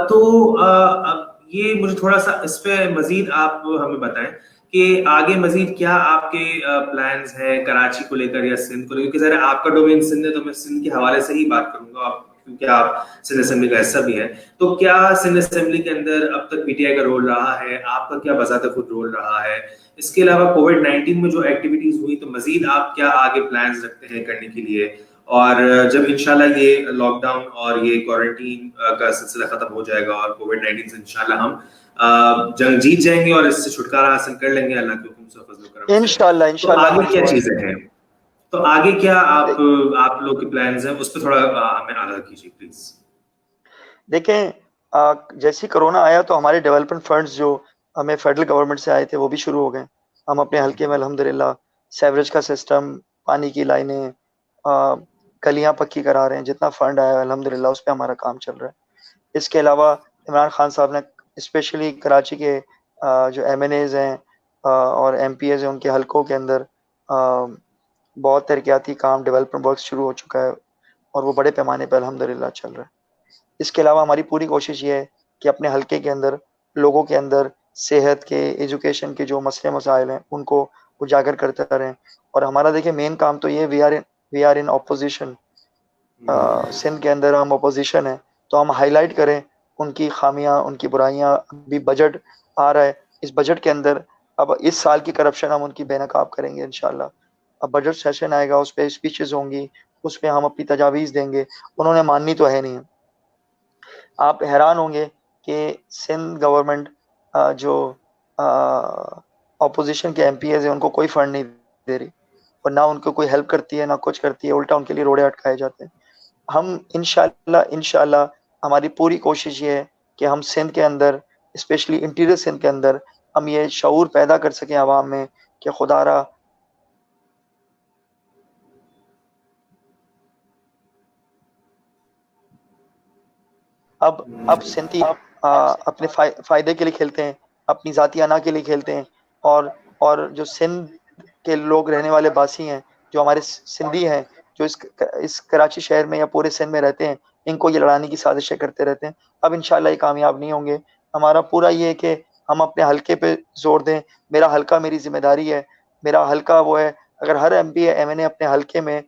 Speaker 1: तो अब ये मुझे थोड़ा-सा इस पे मज़ीद आप हमें बताएं कि आगे मज़ीद क्या आपके प्लान्स हैं कराची को लेकर या सिंध को लेकर, क्योंकि ज़रा आपका डोमेन सिंध है, तो मैं सिंध के हवाले से ही बात करूँगा, क्योंकि आप सिंध असेंबली का हिस्सा भी हैं। तो क्या सिंध असेंबली के अंदर अब तक पीटीआई का रोल रहा है? आपका क्या बज़ाते खुद रोल रहा है? इसके अलावा कोविड-19 में जो एक्टिविटीज़ हुई, तो मज़ीद आप क्या आगे प्लान्स रखते हैं करने के लिए? और जब इंशाल्लाह ये लॉकडाउन और ये क्वारंटीन का सिलसिला खत्म हो जाएगा और कोविड-19 से इंशाल्लाह हम जंग जीत जाएंगे और इससे छुटकारा हासिल कर लेंगे अल्लाह के हुक्म से, फजल करम से।
Speaker 3: इंशाल्लाह
Speaker 1: तो आगे क्या चीजें हैं? तो आगे क्या आप लोग के प्लान्स हैं, उस पर थोड़ा हमें आगाह कीजिए प्लीज।
Speaker 3: देखें, जैसे ही कोरोना आया तो हमारे डेवलपमेंट फंड्स जो हमें फेडरल गवर्नमेंट से आए थे वो भी शुरू हो गए। हम अपने हल्के में अल्हम्दुलिल्लाह सेवरेज का सिस्टम, पानी की लाइनें, गलियां पक्की करा रहे हैं। जितना फंड आया अल्हम्दुलिल्लाह उस पर हमारा काम चल रहा है। इसके अलावा इमरान खान साहब ने स्पेशली कराची के जो एमएनएज हैं और एमपीएज हैं, उनके हलकों के अंदर बहुत तरक्याती काम, डेवलपमेंट वर्क शुरू हो चुका है और वो बड़े पैमाने पर अल्हम्दुलिल्लाह चल रहा है। इसके अलावा हमारी पूरी कोशिश ये है कि अपने हलके के अंदर लोगों के अंदर सेहत के, एजुकेशन के जो मसले मसाइल हैं उनको उजागर करते रहें। और हमारा देखिए मेन काम तो ये, we are in opposition. Sindh के अंदर हम अपोजिशन है, तो हम हाईलाइट करें उनकी खामियां, उनकी बुराइयां। अभी बजट आ रहा है, इस बजट के अंदर अब इस साल की करप्शन हम उनकी बेनकाब करेंगे इंशाल्लाह। अब बजट सेशन आएगा, उस पर स्पीचेस होंगी, उस पर हम अपनी तजावीज़ देंगे। उन्होंने माननी तो है नहीं। आप हैरान होंगे कि सिंध गवर्नमेंट जो अपोजिशन के एमपीएज हैं उनको कोई फंड नहीं दे रही, और ना उनको कोई हेल्प करती है, ना कुछ करती है, उल्टा उनके लिए रोड़े अटकाए जाते हैं। हम इंशाल्लाह हमारी पूरी कोशिश ये है कि हम सिंध के अंदर, स्पेशली इंटीरियर सिंध के अंदर, हम ये शऊर पैदा कर सकें आवाम में कि खुदारा अब सिंधी अपने फायदे के लिए खेलते हैं, अपनी जाती अना के लिए खेलते हैं, और जो सिंध के लोग रहने वाले बासी हैं, जो हमारे सिंधी हैं, जो इस कराची शहर में या पूरे सिंध में रहते हैं, इनको ये लड़ाने की साजिशें करते रहते हैं। अब इंशाल्लाह ये कामयाब नहीं होंगे। हमारा पूरा ये है कि हम अपने हलके पे जोर दें। मेरा हलका मेरी जिम्मेदारी है, मेरा हलका वो है। अगर हर MP MNA अपने हलके में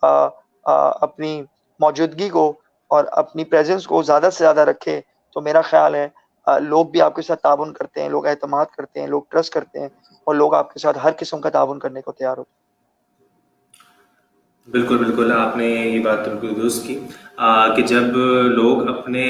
Speaker 3: अपनी मौजूदगी को और अपनी प्रेजेंस को ज़्यादा से ज़्यादा रखे, तो मेरा ख्याल है लोग भी आपके साथ ताउन करते हैं, लोग एतमाद करते हैं, लोग ट्रस्ट करते हैं, और लोग आपके साथ हर किस्म का ताउन करने को तैयार होते हैं।
Speaker 1: बिल्कुल बिल्कुल, आपने ये बात तो बिल्कुल दुरुस्त की कि जब लोग अपने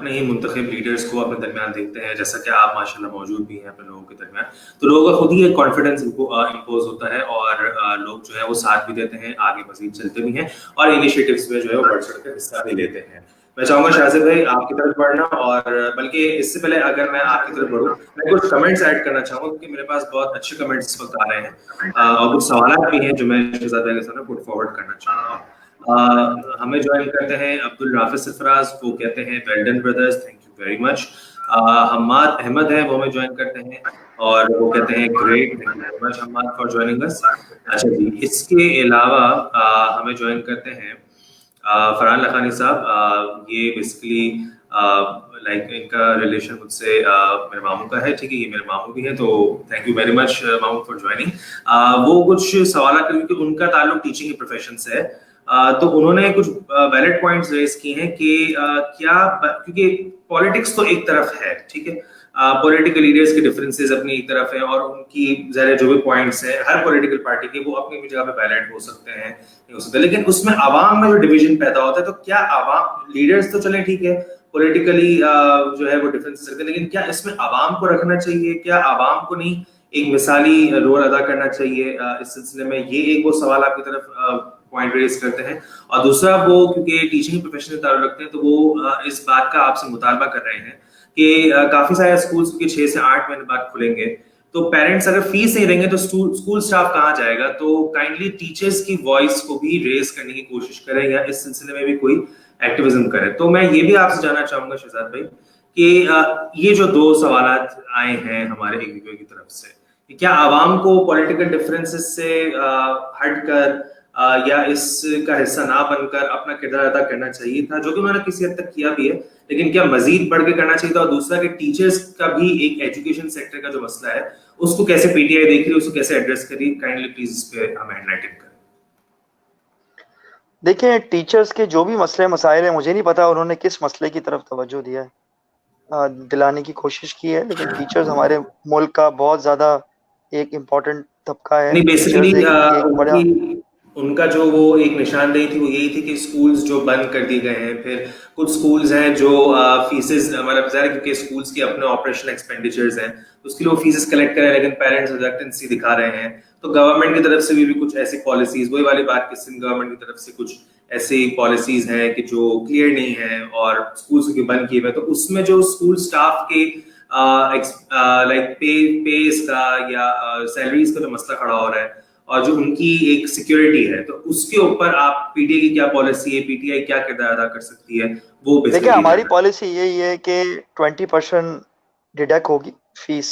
Speaker 1: ही मुंतखब लीडर्स को अपने दरमियान देखते हैं, जैसा कि आप माशाल्लाह मौजूद भी हैं अपने लोगों के दरमियान, तो लोगों का खुद ही एक कॉन्फिडेंस इम्पोज होता है और लोग जो है वो साथ भी देते हैं, आगे मजीद चलते भी हैं और इनिशिएटिव्स में जो है वो बढ़ चढ़ कर हिस्सा भी लेते हैं। मैं चाहूंगा शाहज़ेब भाई आपकी तरफ बढ़ना, और बल्कि इससे पहले अगर मैं आपकी तरफ बढ़ूं, मैं कुछ कमेंट्स ऐड करना चाहूंगा क्योंकि मेरे पास बहुत अच्छे कमेंट्स इस वक्त आ रहे हैं और कुछ सवाल भी हैं जो मैं शहजाद भाई के सामने पुट फॉरवर्ड करना चाहूंगा। हमें ज्वाइन करते हैं अब्दुल राफिज सरफराज, वो कहते हैं well done brothers, thank you very much. Hammad Ahmed है, वो हमें ज्वाइन करते हैं और वो कहते हैं great, thank you very much Hammad for joining us. अच्छा जी, इसके अलावा हमें ज्वाइन करते हैं फरहान लखानी साहब। ये बेसिकली लाइक इनका रिलेशन मुझसे मेरे मामू का है, ठीक है, ये मेरे मामू भी हैं, तो थैंक यू वेरी मच मामू फॉर ज्वाइनिंग। वो कुछ सवाल क्योंकि उनका ताल्लुक टीचिंग के प्रोफेशन से है, तो उन्होंने कुछ वैलिड पॉइंट्स रेज किए हैं कि क्या, क्योंकि पॉलिटिक्स तो एक तरफ है, ठीक है, पॉलिटिकल लीडर्स के डिफरेंसेस अपनी एक तरफ है और उनकी ज़रा जो भी पॉइंट्स हैं हर पॉलिटिकल पार्टी के, वो अपनी जगह पे वैलिड हो सकते हैं, नहीं हो सकते, लेकिन उसमें आवाम में जो डिवीजन पैदा होता है, तो क्या आवाम लीडर्स तो चले ठीक है पॉलिटिकली जो है वो डिफरेंसेस रखते हैं, लेकिन क्या इसमें आवाम को रखना चाहिए, क्या आवाम को नहीं एक मिसाली रोल अदा करना चाहिए इस सिलसिले में? ये एक वो सवाल आपकी तरफ पॉइंट रेज करते हैं, और दूसरा वो क्योंकि टीचिंग प्रोफेशन से ताल्लुक रखते हैं, तो वो इस बात का आपसे मुतालबा कर रहे हैं कि काफी सारे स्कूल्स के 6 से 8 महीने बाद खुलेंगे, तो पेरेंट्स अगर फीस नहीं देंगे तो स्कूल स्टाफ कहाँ जाएगा? तो काइंडली टीचर्स की वॉइस को भी रेज करने की कोशिश करें या इस सिलसिले में भी कोई एक्टिविज्म करें। तो मैं ये भी आपसे जानना चाहूंगा शहजाद भाई कि ये जो दो सवालात आए हैं हमारे एक वीडियो की तरफ से, कि क्या आवाम को पॉलिटिकल डिफरेंसेस से हटकर या इसका हिस्सा ना बनकर अपना किरदार अदा करना चाहिए था, जो कि उन्होंने किसी हद तक किया भी है, लेकिन क्या मजीद बढ़ के करना चाहिए था? और दूसरा कि टीचर्स का भी एक एजुकेशन सेक्टर का जो मसला है उसको कैसे पीटीआई देख रही है, उसको कैसे एड्रेस करी, काइंडली प्लीज इस पे हमें एनलाइटन करें।
Speaker 3: देखिए, टीचर्स के जो भी मसले मसाइल है, मुझे नहीं पता उन्होंने किस मसले की तरफ तवज्जो दिया है, दिलाने की कोशिश की है, लेकिन टीचर्स हमारे मुल्क का बहुत ज्यादा एक इम्पोर्टेंट तबका है।
Speaker 1: नहीं, बेसिकली
Speaker 3: एक बड़ा
Speaker 1: उनका जो वो एक निशानदेही थी वो यही थी कि स्कूल्स जो बंद कर दिए गए हैं, फिर कुछ स्कूल्स हैं जो फीसेस, मतलब ज़ाहिर क्योंकि स्कूल्स के अपने ऑपरेशनल एक्सपेंडिचर्स हैं, उसके लिए वो फीसेस कलेक्ट कर रहे हैं, लेकिन पेरेंट्स रिलक्टेंसी दिखा रहे हैं, तो गवर्नमेंट की तरफ से भी कुछ ऐसी पॉलिसीज, वही वाली बात कि सिंध गवर्नमेंट की तरफ से कुछ ऐसी पॉलिसीज हैं कि जो क्लियर नहीं है और स्कूल्स के बंद किए हुए, तो उसमें जो स्कूल स्टाफ के लाइक पेस का या सैलरीज का जो मसला खड़ा हो रहा है और जो उनकी एक सिक्योरिटी है, तो उसके ऊपर आप पीटीआई की क्या पॉलिसी है, पीटीआई क्या किरदार अदा कर सकती है, वो
Speaker 3: देखिए हमारी पॉलिसी यही है कि 20% डिडक्ट होगी फीस,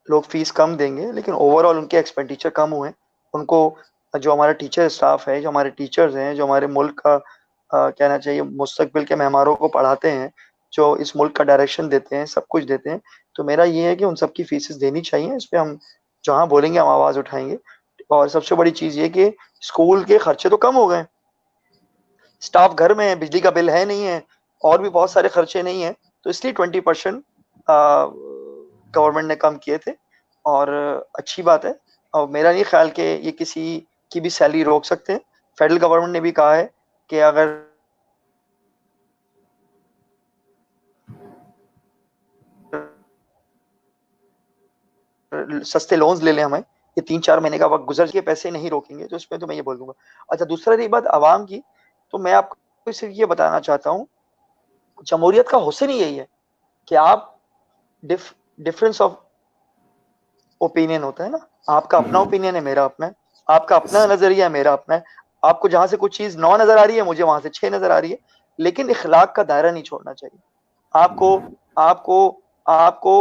Speaker 3: लोग फीस कम देंगे, लेकिन ओवरऑल उनके एक्सपेंडिचर कम हुए, उनको जो हमारा टीचर स्टाफ है, जो हमारे टीचर्स हैं, जो हमारे मुल्क का कहना चाहिए मुस्तकबिल के मेहमारों को पढ़ाते हैं, जो इस मुल्क का डायरेक्शन देते हैं, सब कुछ देते हैं, तो मेरा ये है कि उन सबकी फीसेस देनी चाहिए। इस पर हम जहाँ बोलेंगे हम आवाज़ उठाएंगे। और सबसे बड़ी चीज़ ये कि स्कूल के खर्चे तो कम हो गए, स्टाफ घर में है, बिजली का बिल है नहीं है, और भी बहुत सारे खर्चे नहीं है, तो इसलिए 20% गवर्नमेंट ने कम किए थे, और अच्छी बात है। और मेरा नहीं ख्याल कि ये किसी की भी सैलरी रोक सकते हैं। फेडरल गवर्नमेंट ने भी कहा है कि अगर सस्ते लोन्स ले लें, हमें ये 3-4 महीने का वक्त गुजर के पैसे नहीं रोकेंगे, तो इसमें तो मैं ये बोल दूंगा। अच्छा, दूसरा रही बात आवाम की, तो मैं आपको सिर्फ ये बताना चाहता हूँ, जमहूरियत का हुस्न ही यही है कि आप डिफरेंस ऑफ ओपिनियन होता है ना, आपका अपना ओपिनियन है, मेरा अपना है, आपका अपना नजरिया है, मेरा अपना है, आपको जहां से कुछ चीज 9 नजर आ रही है, मुझे वहां से 6 नजर आ रही है, लेकिन इखलाक का दायरा नहीं छोड़ना चाहिए। आपको आपको आपको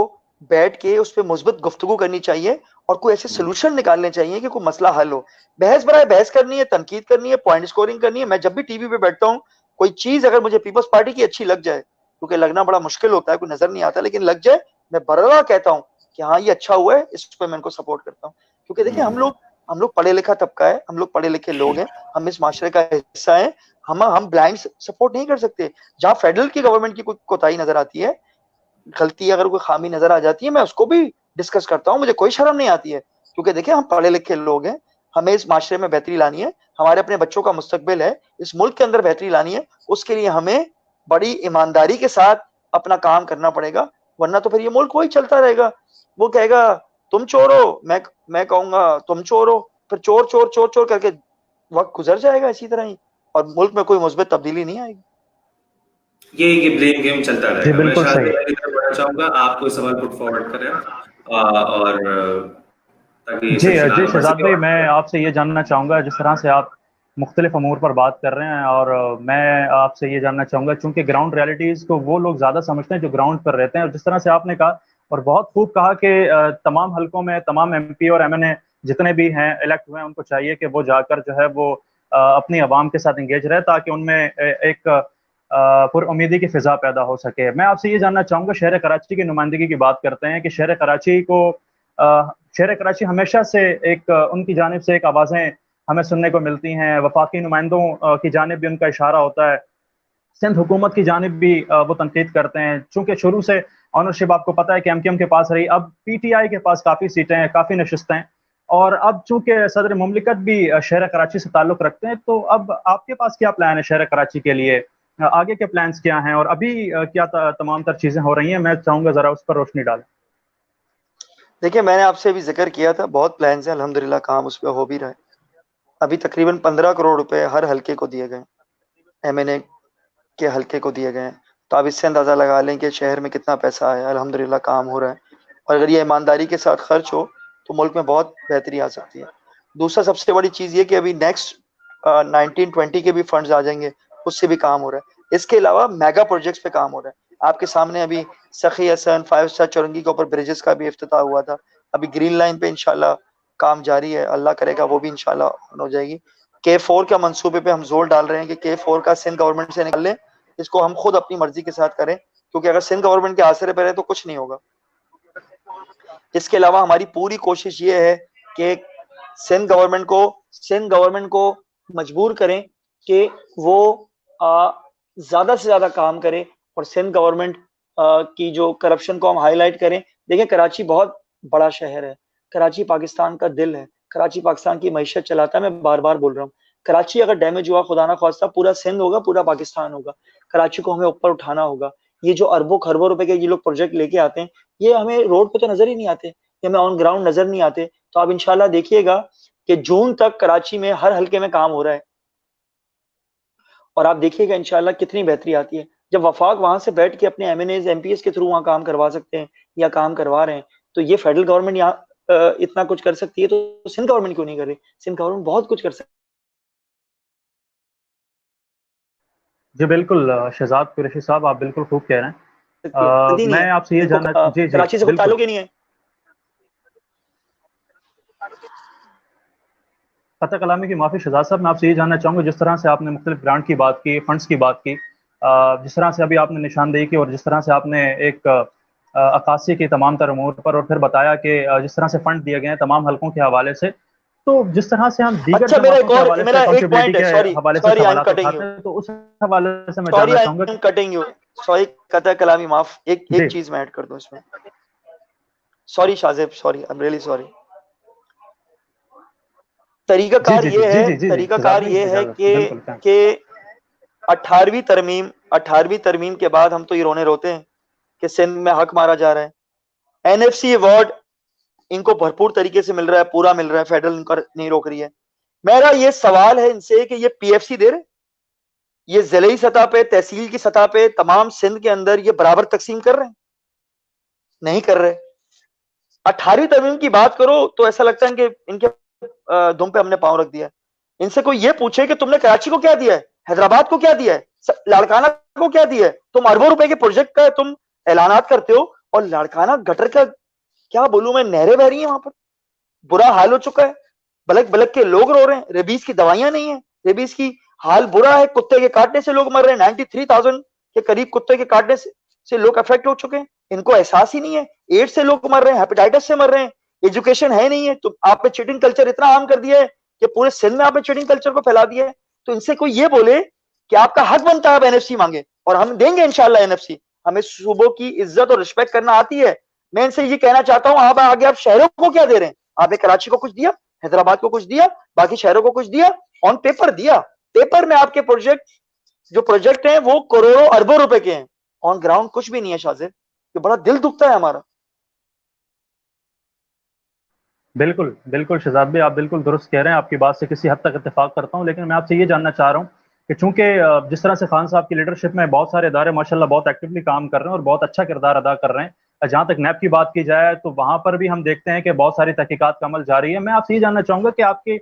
Speaker 3: बैठ के उस पर मुस्बत गुफ्तगू करनी चाहिए और कोई ऐसे सोल्यूशन निकालने चाहिए कि कोई मसला हल हो। बहस बराए बहस करनी है, तनकीद करनी है, पॉइंट स्कोरिंग करनी है। मैं जब भी टीवी पे बैठता हूँ, कोई चीज अगर मुझे पीपल्स पार्टी की अच्छी लग जाए, क्योंकि लगना बड़ा मुश्किल होता है, कोई नजर नहीं आता, लेकिन लग जाए, मैं बरला कहता हूँ कि हाँ ये अच्छा हुआ है, इस पर मैं इनको सपोर्ट करता हूँ। क्योंकि देखिए हम लोग पढ़े लिखा तबका है, हम लोग पढ़े लिखे लोग हैं, हम इस माशरे का हिस्सा है, हम ब्लाइंड सपोर्ट नहीं कर सकते। जहां फेडरल की गवर्नमेंट की कोई कोताही नजर आती है, गलती अगर कोई खामी नजर आ जाती है, मैं उसको भी डिस्कस करता हूँ, मुझे कोई शर्म नहीं आती है। क्योंकि देखिए हम पढ़े लिखे लोग हैं, हमें इस माशरे में बेहतरी लानी है, हमारे अपने बच्चों का मुस्तकबिल है, इस मुल्क के अंदर बेहतरी लानी है, उसके लिए हमें बड़ी ईमानदारी के साथ अपना काम करना पड़ेगा, वरना तो फिर ये मुल्क वही चलता रहेगा। वो कहेगा तुम चोर हो, मैं कहूंगा तुम चोर हो, फिर चोर चोर चोर चोर करके वक्त गुजर जाएगा इसी तरह ही, और मुल्क में कोई मुस्बत तब्दीली नहीं आएगी।
Speaker 1: ये ब्लेम गेम चलता
Speaker 2: जी
Speaker 1: रहेगा। मैं
Speaker 2: बिल्कुल
Speaker 1: शायद
Speaker 2: सही।
Speaker 1: की तरफ बढ़ना चाहूंगा, आप कोई सवाल पुट फॉरवर्ड करें और ताकि ये
Speaker 2: जी
Speaker 1: सिलसिला
Speaker 2: जी
Speaker 1: आगे बढ़
Speaker 2: शहजाद
Speaker 1: सके।
Speaker 2: भाई,
Speaker 1: और
Speaker 2: मैं आपसे ये जानना चाहूँगा, जिस तरह से आप मुख्तलिफ अमूर पर बात कर रहे हैं, और मैं आपसे ये जानना चाहूँगा, चूंकि ग्राउंड रियलिटीज़ को वो लोग ज़्यादा समझते हैं जो ग्राउंड पर रहते हैं, और जिस तरह से आपने कहा और बहुत खूब कहा कि तमाम हलकों में तमाम एमपी और एमएनए जितने भी हैं इलेक्ट हुए हैं, उनको चाहिए कि वो जाकर जो है वो अपनी आवाम के साथ इंगेज रहे, ताकि उनमें एक पुरउम्मीदी की फ़िज़ा पैदा हो सके। मैं आपसे ये जानना चाहूँगा, शहर कराची की नुमाइंदगी की बात करते हैं कि शहर कराची को शहर कराची हमेशा से एक उनकी जानिब से एक आवाज़ें हमें सुनने को मिलती हैं, वफाकी नुमाइंदों की जानिब भी उनका इशारा होता है, सिंध हुकूमत की जानिब भी वो तनकीद करते हैं, चूंकि शुरू से ऑनरशिप आपको पता है कि एमक्यूएम के पास रही, अब पीटीआई के पास काफ़ी सीटें हैं, काफ़ी नशिस्तें हैं, और अब चूंकि सदर मुमलिकत भी शहर कराची से ताल्लुक़ रखते हैं, तो अब आपके पास क्या प्लान है शहर कराची के लिए? आगे के प्लान्स क्या हैं, और अभी क्या तमाम तर चीज़ें हो रही हैं? मैं चाहूँगा ज़रा उस पर रोशनी डालें।
Speaker 3: देखिए मैंने आपसे भी जिक्र किया था, बहुत प्लान है, अल्हम्दुलिल्लाह काम उस पर हो भी रहा है। अभी तकरीबन 15 करोड़ रुपए हर हल्के को दिए गए, एमएनए के हल्के को दिए गए हैं। तो आप इससे अंदाजा लगा लें कि शहर में कितना पैसा आया, अल्हम्दुलिल्लाह काम हो रहा है, और अगर ये ईमानदारी के साथ खर्च हो तो मुल्क में बहुत बेहतरी आ सकती है। दूसरा सबसे बड़ी चीज़ ये कि अभी नेक्स्ट 1920 के भी फंड्स आ जाएंगे, उससे भी काम हो रहा है। इसके अलावा मेगा प्रोजेक्ट्स पे काम हो रहा है। आपके सामने अभी सखी हसन 5 स्टार चौरंगी के ऊपर ब्रिजेस का भी इफ्तिताह हुआ था, अभी ग्रीन लाइन पे इंशाल्लाह काम जारी है, अल्लाह करेगा वो भी इंशाल्लाह हो जाएगी। K4 का मंसूबे पे हम जोर डाल रहे हैं कि K4 का सिंध गवर्नमेंट से निकाल लें, इसको हम खुद अपनी मर्जी के साथ करें, क्योंकि अगर सिंध गवर्नमेंट के आसरे पर है तो कुछ नहीं होगा। इसके अलावा हमारी पूरी कोशिश ये है कि सिंध गवर्नमेंट को मजबूर करें कि वो ज्यादा से ज्यादा काम करे, और सिंध गवर्नमेंट की जो करप्शन को हम हाईलाइट करें। देखिए कराची बहुत बड़ा शहर है, कराची पाकिस्तान का दिल है, कराची पाकिस्तान की मईशत चलाता है, मैं बार बार बोल रहा हूँ। कराची अगर डैमेज हुआ, खुदा ना खास्ता, पूरा सिंध होगा, पूरा पाकिस्तान होगा। कराची को हमें ऊपर उठाना होगा। ये जो अरबों खरबों रुपए के ये लोग प्रोजेक्ट लेके आते हैं, ये हमें रोड पे तो नजर ही नहीं आते, ये हमें ऑन ग्राउंड नजर नहीं आते। तो आप इंशाल्लाह देखिएगा कि जून तक कराची में हर हल्के में काम हो रहा है, और आप देखिएगा इंशाल्लाह कितनी बेहतरी आती है। जब वफाक वहां से बैठ के अपने एमएनएज एमपीएस के थ्रू वहां काम करवा सकते हैं या काम करवा रहे हैं, तो ये फेडरल गवर्नमेंट यहाँ इतना कुछ कर सकती है, तो सिंध गवर्नमेंट क्यों नहीं कर रही? सिंध गवर्नमेंट बहुत कुछ कर सकती
Speaker 2: जी बिल्कुल शहजाद कुरैशी साहब, आप बिल्कुल खूब कह रहे हैं।
Speaker 3: है, करती नहीं
Speaker 2: मैं
Speaker 3: है।
Speaker 2: आपसे ये
Speaker 3: इनको
Speaker 2: जानना जी जी
Speaker 3: कराची से कोई
Speaker 2: बिल्कुल।
Speaker 3: ताल्लुक ही नहीं है।
Speaker 2: ख़ता कलामी की माफ़ी शहजाद साहब, मैं आपसे ये जानना चाहूँगा, जिस तरह से आपने मुख्तलिफ ग्रांट की बात की, फंड्स की बात की, जिस तरह से अभी आपने निशानदेही की, और जिस तरह से आपने एक अक्कासी की तमाम तर अमूर पर, और फिर बताया कि जिस तरह से फंड दिए गए हैं तमाम हल्कों के हवाले से, तो जिस तरह से हम दीगर
Speaker 3: अच्छा
Speaker 2: जमातों के हवाले से
Speaker 3: मेरा एक
Speaker 2: अकाउंटेबिलिटी
Speaker 3: पॉइंट है,
Speaker 2: के
Speaker 3: सॉरी
Speaker 2: हवाले से
Speaker 3: सॉरी आई एम
Speaker 2: सवालात
Speaker 3: कटिंग
Speaker 2: उठाते
Speaker 3: यू,
Speaker 2: हैं, तो उस हवाले से मैं
Speaker 3: सॉरी
Speaker 2: जानना
Speaker 3: आई
Speaker 2: चाहूँगा।
Speaker 3: एम कटिंग यू, सॉरी कता कलामी माफ, एक
Speaker 2: जी
Speaker 3: चीज मैं ऐड कर दूं इसमें। Sorry Shazib, sorry I am really sorry.
Speaker 2: जी जी जी जी जी जी जी शहजाद
Speaker 3: तरीकाकार
Speaker 2: भाई,
Speaker 3: ये है
Speaker 2: इजाज़त बिल्कुल थैंक।
Speaker 3: कि 18वीं तरमीम के बाद हम तो ये रोने रोते हैं कि सिंध में हक मारा जा रहा है। एनएफसी अवार्ड इनको भरपूर तरीके से मिल रहा है, पूरा मिल रहा है, फेडरल इनको नहीं रोक रही है। मेरा ये सवाल है इनसे कि ये पीएफसी दे रहे, ये जिले सतह पे, तहसील की सतह पे, तमाम सिंध के अंदर ये बराबर तकसीम कर रहे हैं? नहीं कर रहे। 18वीं तरमीम की बात करो तो ऐसा लगता है कि इनके दुम पे हमने पांव रख दिया है। इनसे कोई ये पूछे कि तुमने कराची को क्या दिया है, हैदराबाद को क्या दिया है, लाड़काना को क्या दिया है। तुम अरबों रुपए के प्रोजेक्ट का तुम ऐलानात करते हो और लाड़काना गटर का क्या बोलूं मैं, नहरें बह रही हैं वहां पर, बुरा हाल हो चुका है। बलक बलक के लोग रो रहे हैं, रेबीज की दवाइयां नहीं है, रेबीज की हाल बुरा है, कुत्ते के काटने से लोग मर रहे हैं। 93,000 के करीब कुत्ते के काटने से लोग अफेक्ट हो चुके हैं, इनको एहसास ही नहीं है। एड्स से लोग मर रहे हैं, हेपेटाइटिस से मर रहे हैं, एजुकेशन है नहीं है। तो आपने चीटिंग कल्चर इतना आम कर दिया है कि पूरे सिंध में आपने चीटिंग कल्चर को फैला दिया है। तो इनसे कोई ये बोले कि आपका हक बनता है आप एनएफसी मांगे, और हम देंगे इंशाल्लाह एनएफसी। हमें सूबों की इज्जत और रिस्पेक्ट करना आती है। मैं इनसे ये कहना चाहता हूं, आप आगे आप शहरों को क्या दे रहे हैं? आपने कराची को कुछ दिया, हैदराबाद को कुछ दिया, बाकी शहरों को कुछ दिया? ऑन पेपर दिया, पेपर में आपके प्रोजेक्ट जो प्रोजेक्ट हैं वो करोड़ों अरबों रुपए के हैं, ऑन ग्राउंड कुछ भी नहीं है। शाहजेब, ये बड़ा दिल दुखता है हमारा।
Speaker 2: बिल्कुल बिल्कुल शहजाद भाई, आप बिल्कुल दुरुस्त कह रहे हैं, आपकी बात से किसी हद तक इत्तेफाक करता हूं। लेकिन मैं आपसे ये जानना चाह रहा हूं कि चूंकि जिस तरह से खान साहब की लीडरशिप में बहुत सारे इदारे माशाल्लाह बहुत एक्टिवली काम कर रहे हैं और बहुत अच्छा किरदार अदा कर रहे हैं, जहां तक नैब की बात की जाए तो वहां पर भी हम देखते हैं कि बहुत सारी तहकीकात का अमल जारी है। मैं आपसे ये जानना चाहूंगा कि आपके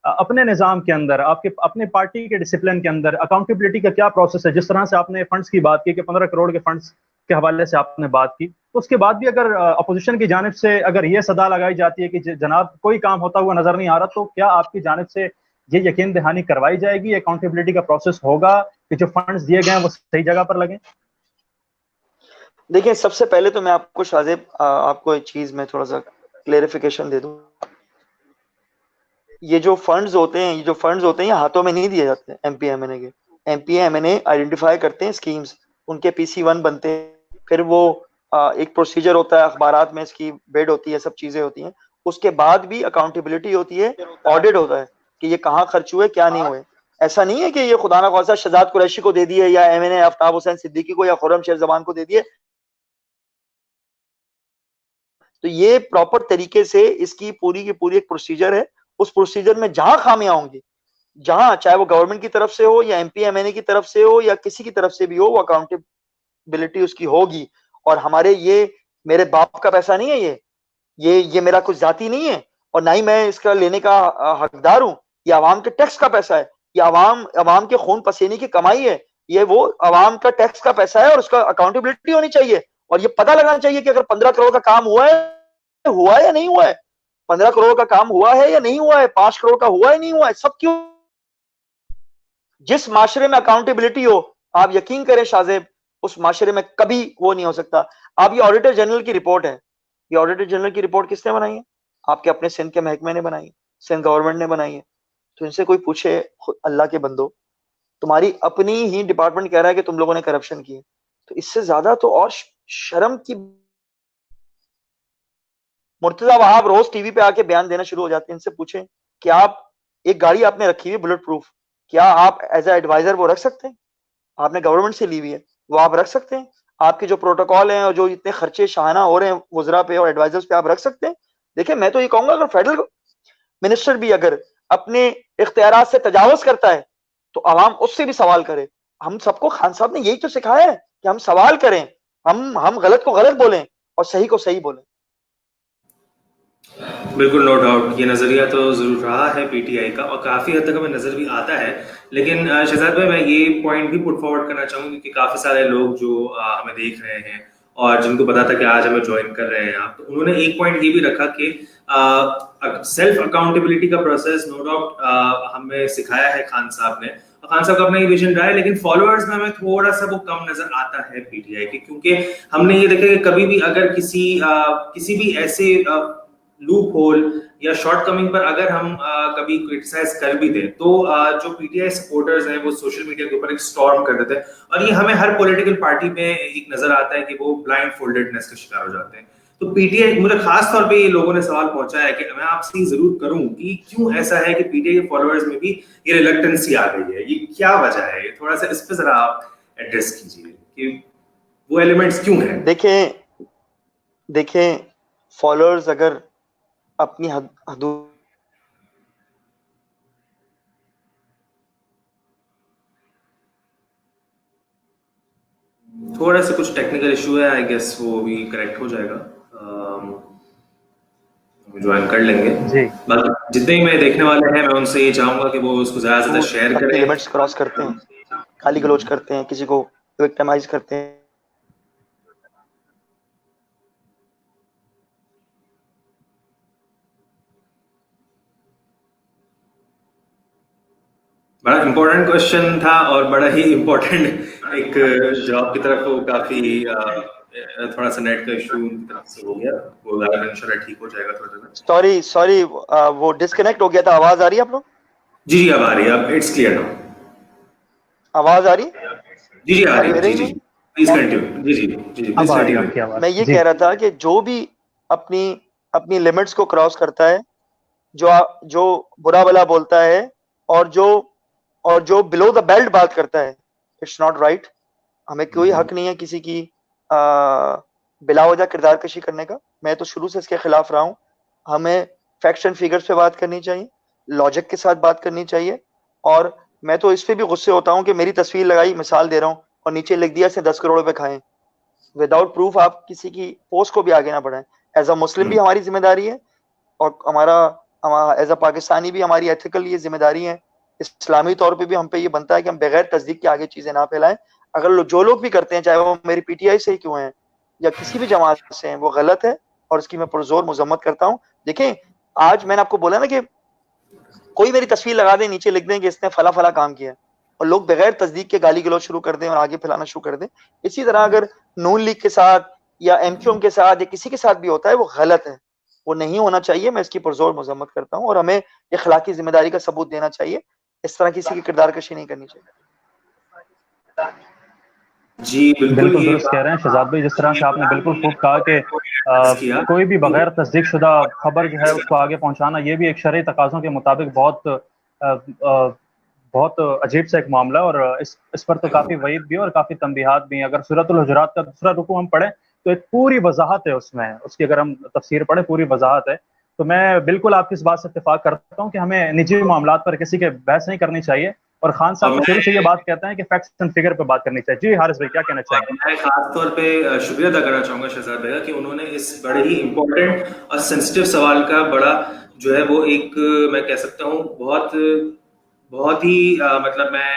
Speaker 2: अपने निज़ाम के अंदर, आपके अपने पार्टी के डिसिप्लिन के अंदर अकाउंटेबिलिटी का क्या प्रोसेस है? जिस तरह से आपने फंड्स की बात की कि 15 करोड़ के फंड्स के हवाले से आपने बात की, तो उसके बाद भी अगर अपोजिशन की जानिब से अगर ये सदा लगाई जाती है कि जनाब कोई काम होता हुआ नजर नहीं आ रहा, तो क्या आपकी जानिब से ये यकीन दहानी करवाई जाएगी, अकाउंटेबिलिटी का प्रोसेस होगा कि जो फंड्स दिए गए हैं वो सही जगह पर लगे?
Speaker 3: देखिए, सबसे पहले तो मैं आपको शाहजेब आपको एक चीज में थोड़ा सा क्लेरिफिकेशन दे दूं। ये जो फंड्स होते हैं, ये हाथों में नहीं दिए जाते एमपीएमएनए के। एमपीएमएनए आइडेंटिफाई करते हैं स्कीम्स, उनके पीसी1 बनते हैं, फिर वो एक प्रोसीजर होता है, अखबारात में इसकी बेड होती है, सब चीजें होती हैं। उसके बाद भी अकाउंटेबिलिटी होती है, ऑडिट होता है कि ये कहाँ खर्च हुए, क्या नहीं हुए। ऐसा नहीं है कि ये खुदा ना खासा शहजाद कुरैशी को दे दिए या एमएनए आफ्ताब हुसैन सिद्दीकी को या खुर्रम शेर जमान को दे दिए। तो ये प्रॉपर तरीके से इसकी पूरी की पूरी एक प्रोसीजर है। उस प्रोसीजर में जहां खामियां होंगी, जहां चाहे वो गवर्नमेंट की तरफ से हो या एमपीएमएनए की तरफ से हो या किसी की तरफ से भी हो, वो अकाउंटेबिलिटी उसकी होगी। और हमारे ये मेरे बाप का पैसा नहीं है, ये मेरा कुछ जाती नहीं है, और ना ही मैं इसका लेने का हकदार हूं। ये आवाम के टैक्स का पैसा है, ये आवाम के खून पसीने की कमाई है। ये वो आवाम का टैक्स का पैसा है और उसका अकाउंटेबिलिटी होनी चाहिए। और ये पता लगाना चाहिए कि अगर 15 करोड़ का काम हुआ है या नहीं हुआ है, 15 करोड़ का काम हुआ है या नहीं हुआ है, 5 करोड़ का हुआ है नहीं हुआ है, सब क्यों। जिस माशरे में अकाउंटेबिलिटी हो, आप यकीन करें शाहजेब, उस माशरे में कभी वो नहीं हो सकता। आप ये ऑडिटर जनरल की रिपोर्ट है, ये ऑडिटर जनरल की रिपोर्ट किसने बनाई है? आपके अपने सिंध के महकमे ने बनाई है, सिंध गवर्नमेंट ने बनाई है। तो इनसे कोई पूछे, अल्लाह के बंदो, तुम्हारी अपनी ही डिपार्टमेंट कह रहा है कि तुम लोगों ने करप्शन की है, तो इससे ज्यादा तो और शर्म की। मुर्तजा वहाब रोज टीवी पे आके बयान देना शुरू हो जाते हैं। इनसे पूछें कि आप एक गाड़ी आपने रखी हुई बुलेट प्रूफ, क्या आप एज ए एडवाइजर वो रख सकते हैं? आपने गवर्नमेंट से ली हुई है, वो आप रख सकते हैं? आपके जो प्रोटोकॉल हैं और जो इतने खर्चे शाहाना हो रहे हैं वुजरा पे और एडवाइजर्स पे, आप रख सकते हैं? देखिए, मैं तो ये कहूंगा, अगर फेडरल मिनिस्टर भी अगर अपने इख्तियारात से तजावुज करता है तो आवाम उससे भी सवाल करे। हम सबको खान साहब ने यही तो सिखाया है कि हम सवाल करें, हम गलत को गलत बोलें और सही को सही बोलें।
Speaker 1: बिल्कुल, नो डाउट, ये नज़रिया तो ज़रूर रहा है पीटीआई का और काफ़ी हद तक हमें नज़र भी आता है। लेकिन शहजाद भाई, मैं ये पॉइंट भी पुट फॉरवर्ड करना चाहूँगी कि काफ़ी सारे लोग जो हमें देख रहे हैं और जिनको पता था कि आज हमें ज्वाइन कर रहे हैं आप, तो उन्होंने एक पॉइंट ये भी रखा कि सेल्फ अकाउंटेबिलिटी का प्रोसेस नो डाउट हमें सिखाया है खान साहब ने, और खान साहब का अपना ये विजन रहा है। लेकिन फॉलोअर्स में हमें थोड़ा सा वो कम नजर आता है पीटीआई के, क्योंकि हमने ये देखा कि कभी भी अगर किसी भी ऐसे लूप होल या शॉर्ट कमिंग पर अगर हम कभी क्रिटिसाइज कर भी दें, तो जो पीटीआई सपोर्टर्स हैं वो सोशल मीडिया के ऊपर एक स्टॉर्म कर देते हैं, और ये हमें हर पॉलिटिकल पार्टी में एक नजर आता है कि वो ब्लाइंड फोल्डेडनेस का शिकार हो जाते हैं। तो पीटीआई, मुझे खास तौर पे ये लोगों ने सवाल पहुंचा है कि मैं आपसे जरूर करूं कि क्यों ऐसा है कि पीटीआई के फॉलोअर्स में भी ये रिलक्टेंसी आ गई है, ये क्या वजह है? ये थोड़ा सा इस पे जरा आप एड्रेस कीजिए कि वो एलिमेंट्स क्यों हैं।
Speaker 3: देखें फॉलोअर्स अगर अपनी हदूद
Speaker 1: थोड़ा सा कुछ टेक्निकल इशू है, आई गेस वो भी करेक्ट हो जाएगा, ज्वाइन कर लेंगे।
Speaker 2: जी
Speaker 1: बाकी जितने ही मैं देखने वाले हैं, मैं उनसे ये चाहूंगा कि वो उसको ज्यादा से ज्यादा शेयर
Speaker 3: अपनी
Speaker 1: करें।
Speaker 3: लिमिट्स क्रॉस करते हैं, गाली गलौज करते हैं, किसी को विक्टिमाइज करते हैं।
Speaker 1: बड़ा इम्पोर्टेंट क्वेश्चन था और बड़ा ही इम्पोर्टेंट एक जॉब की तरफ वो काफी थोड़ा सा नेट का इशू उनकी तरफ से हो गया, वो इंशाल्लाह ठीक हो जाएगा थोड़ा देर।
Speaker 3: सॉरी वो डिस्कनेक्ट हो गया था। आवाज आ रही है आप लोग?
Speaker 1: जी जी, अब आ रही है, अब इट्स क्लियर नाउ।
Speaker 3: आवाज आ रही है?
Speaker 1: जी जी, आ रही है, जी
Speaker 3: Hearing
Speaker 1: जी,
Speaker 3: me?
Speaker 1: Please continue. जी जी जी,
Speaker 2: अब
Speaker 1: प्लीज
Speaker 2: आ रही है
Speaker 1: कंटिन्यू।
Speaker 2: आपकी आवाज।
Speaker 3: मैं ये
Speaker 2: जी
Speaker 3: कह रहा था कि जो भी अपनी अपनी लिमिट्स को क्रॉस करता है, जो बुरा भला बोलता है, और जो बिलो द बेल्ट बात करता है, इट्स नॉट राइट। हमें कोई हक नहीं है किसी की बिला वजह किरदार कशी करने का। मैं तो शुरू से इसके खिलाफ रहा हूं। हमें फैक्ट्स एंड फिगर्स पे बात करनी चाहिए, लॉजिक के साथ बात करनी चाहिए। और मैं तो इस पे भी गुस्से होता हूं कि मेरी तस्वीर लगाई, मिसाल दे रहा हूं, और नीचे लिख दिया इसने 10 करोड़ रुपए खाए। विदाउट प्रूफ आप किसी की पोस्ट को भी आगे ना बढ़ाएं। एज अ मुस्लिम भी हमारी जिम्मेदारी है, और हमारा एज अ पाकिस्तानी भी हमारी एथिकल ये जिम्मेदारी है। इस्लामी तौर पे भी हम पे ये बनता है कि हम बगैर तस्दीक के आगे चीजें ना फैलाएं। अगर जो लोग भी करते हैं, चाहे वो मेरी पीटीआई से ही क्यों हैं या किसी भी जमात से हैं, वो गलत है, और इसकी मैं पुरजोर मजम्मत करता हूं। देखें, आज मैंने आपको बोला ना कि कोई मेरी तस्वीर लगा दे, नीचे लिख दें कि इसने फला फला काम किया, और लोग बगैर तस्दीक के गाली गलौज शुरू कर दें और आगे फैलाना शुरू कर दें। इसी तरह अगर नून लीग के साथ या एमक्यूएम के साथ या किसी के साथ भी होता है, वो गलत है, वो नहीं होना चाहिए। मैं इसकी पुरजोर मजम्मत करता हूँ, और हमें इखलाकी जिम्मेदारी का सबूत देना चाहिए। इस तरह किसी की किरदार कशी नहीं करनी चाहिए।
Speaker 1: जी बिल्कुल,
Speaker 2: बिल्कुल
Speaker 1: ये
Speaker 2: दुरुस्त कह रहे हैं शहजाद भाई, जिस तरह से आपने बिल्कुल खूब कहा कि
Speaker 1: किया
Speaker 2: कोई भी बगैर तस्दीक शुदा खबर जो है उसको आगे पहुंचाना, ये भी एक शरई तकाज़ों के मुताबिक बहुत अजीब सा एक मामला है। और इस पर तो काफ़ी वईद भी है और काफ़ी तंबीहात भी हैं। अगर सूरतुल हुजुरात का दूसरा रुकू हम पढ़ें तो एक पूरी वजाहत है उसमें, उसकी अगर हम तफसीर पढ़ें पूरी वजाहत है। तो मैं बिल्कुल आपकी इस बात से इत्तेफाक करता हूँ कि हमें निजी मामलात पर किसी के बहस नहीं करनी चाहिए। और खान
Speaker 1: और
Speaker 2: साहब तो शुरू से ये बात कहते हैं कि फैक्ट्स एंड फिगर पे बात करनी चाहिए। जी हारिस भाई, क्या कहना चाहेंगे?
Speaker 1: मैं खास तौर पे शुक्रिया अदा करना चाहूंगा शहजाद भाई का कि उन्होंने इस बड़े ही इम्पोर्टेंट और सेंसिटिव सवाल का बड़ा जो है वो एक मैं कह सकता हूँ बहुत बहुत ही मतलब मैं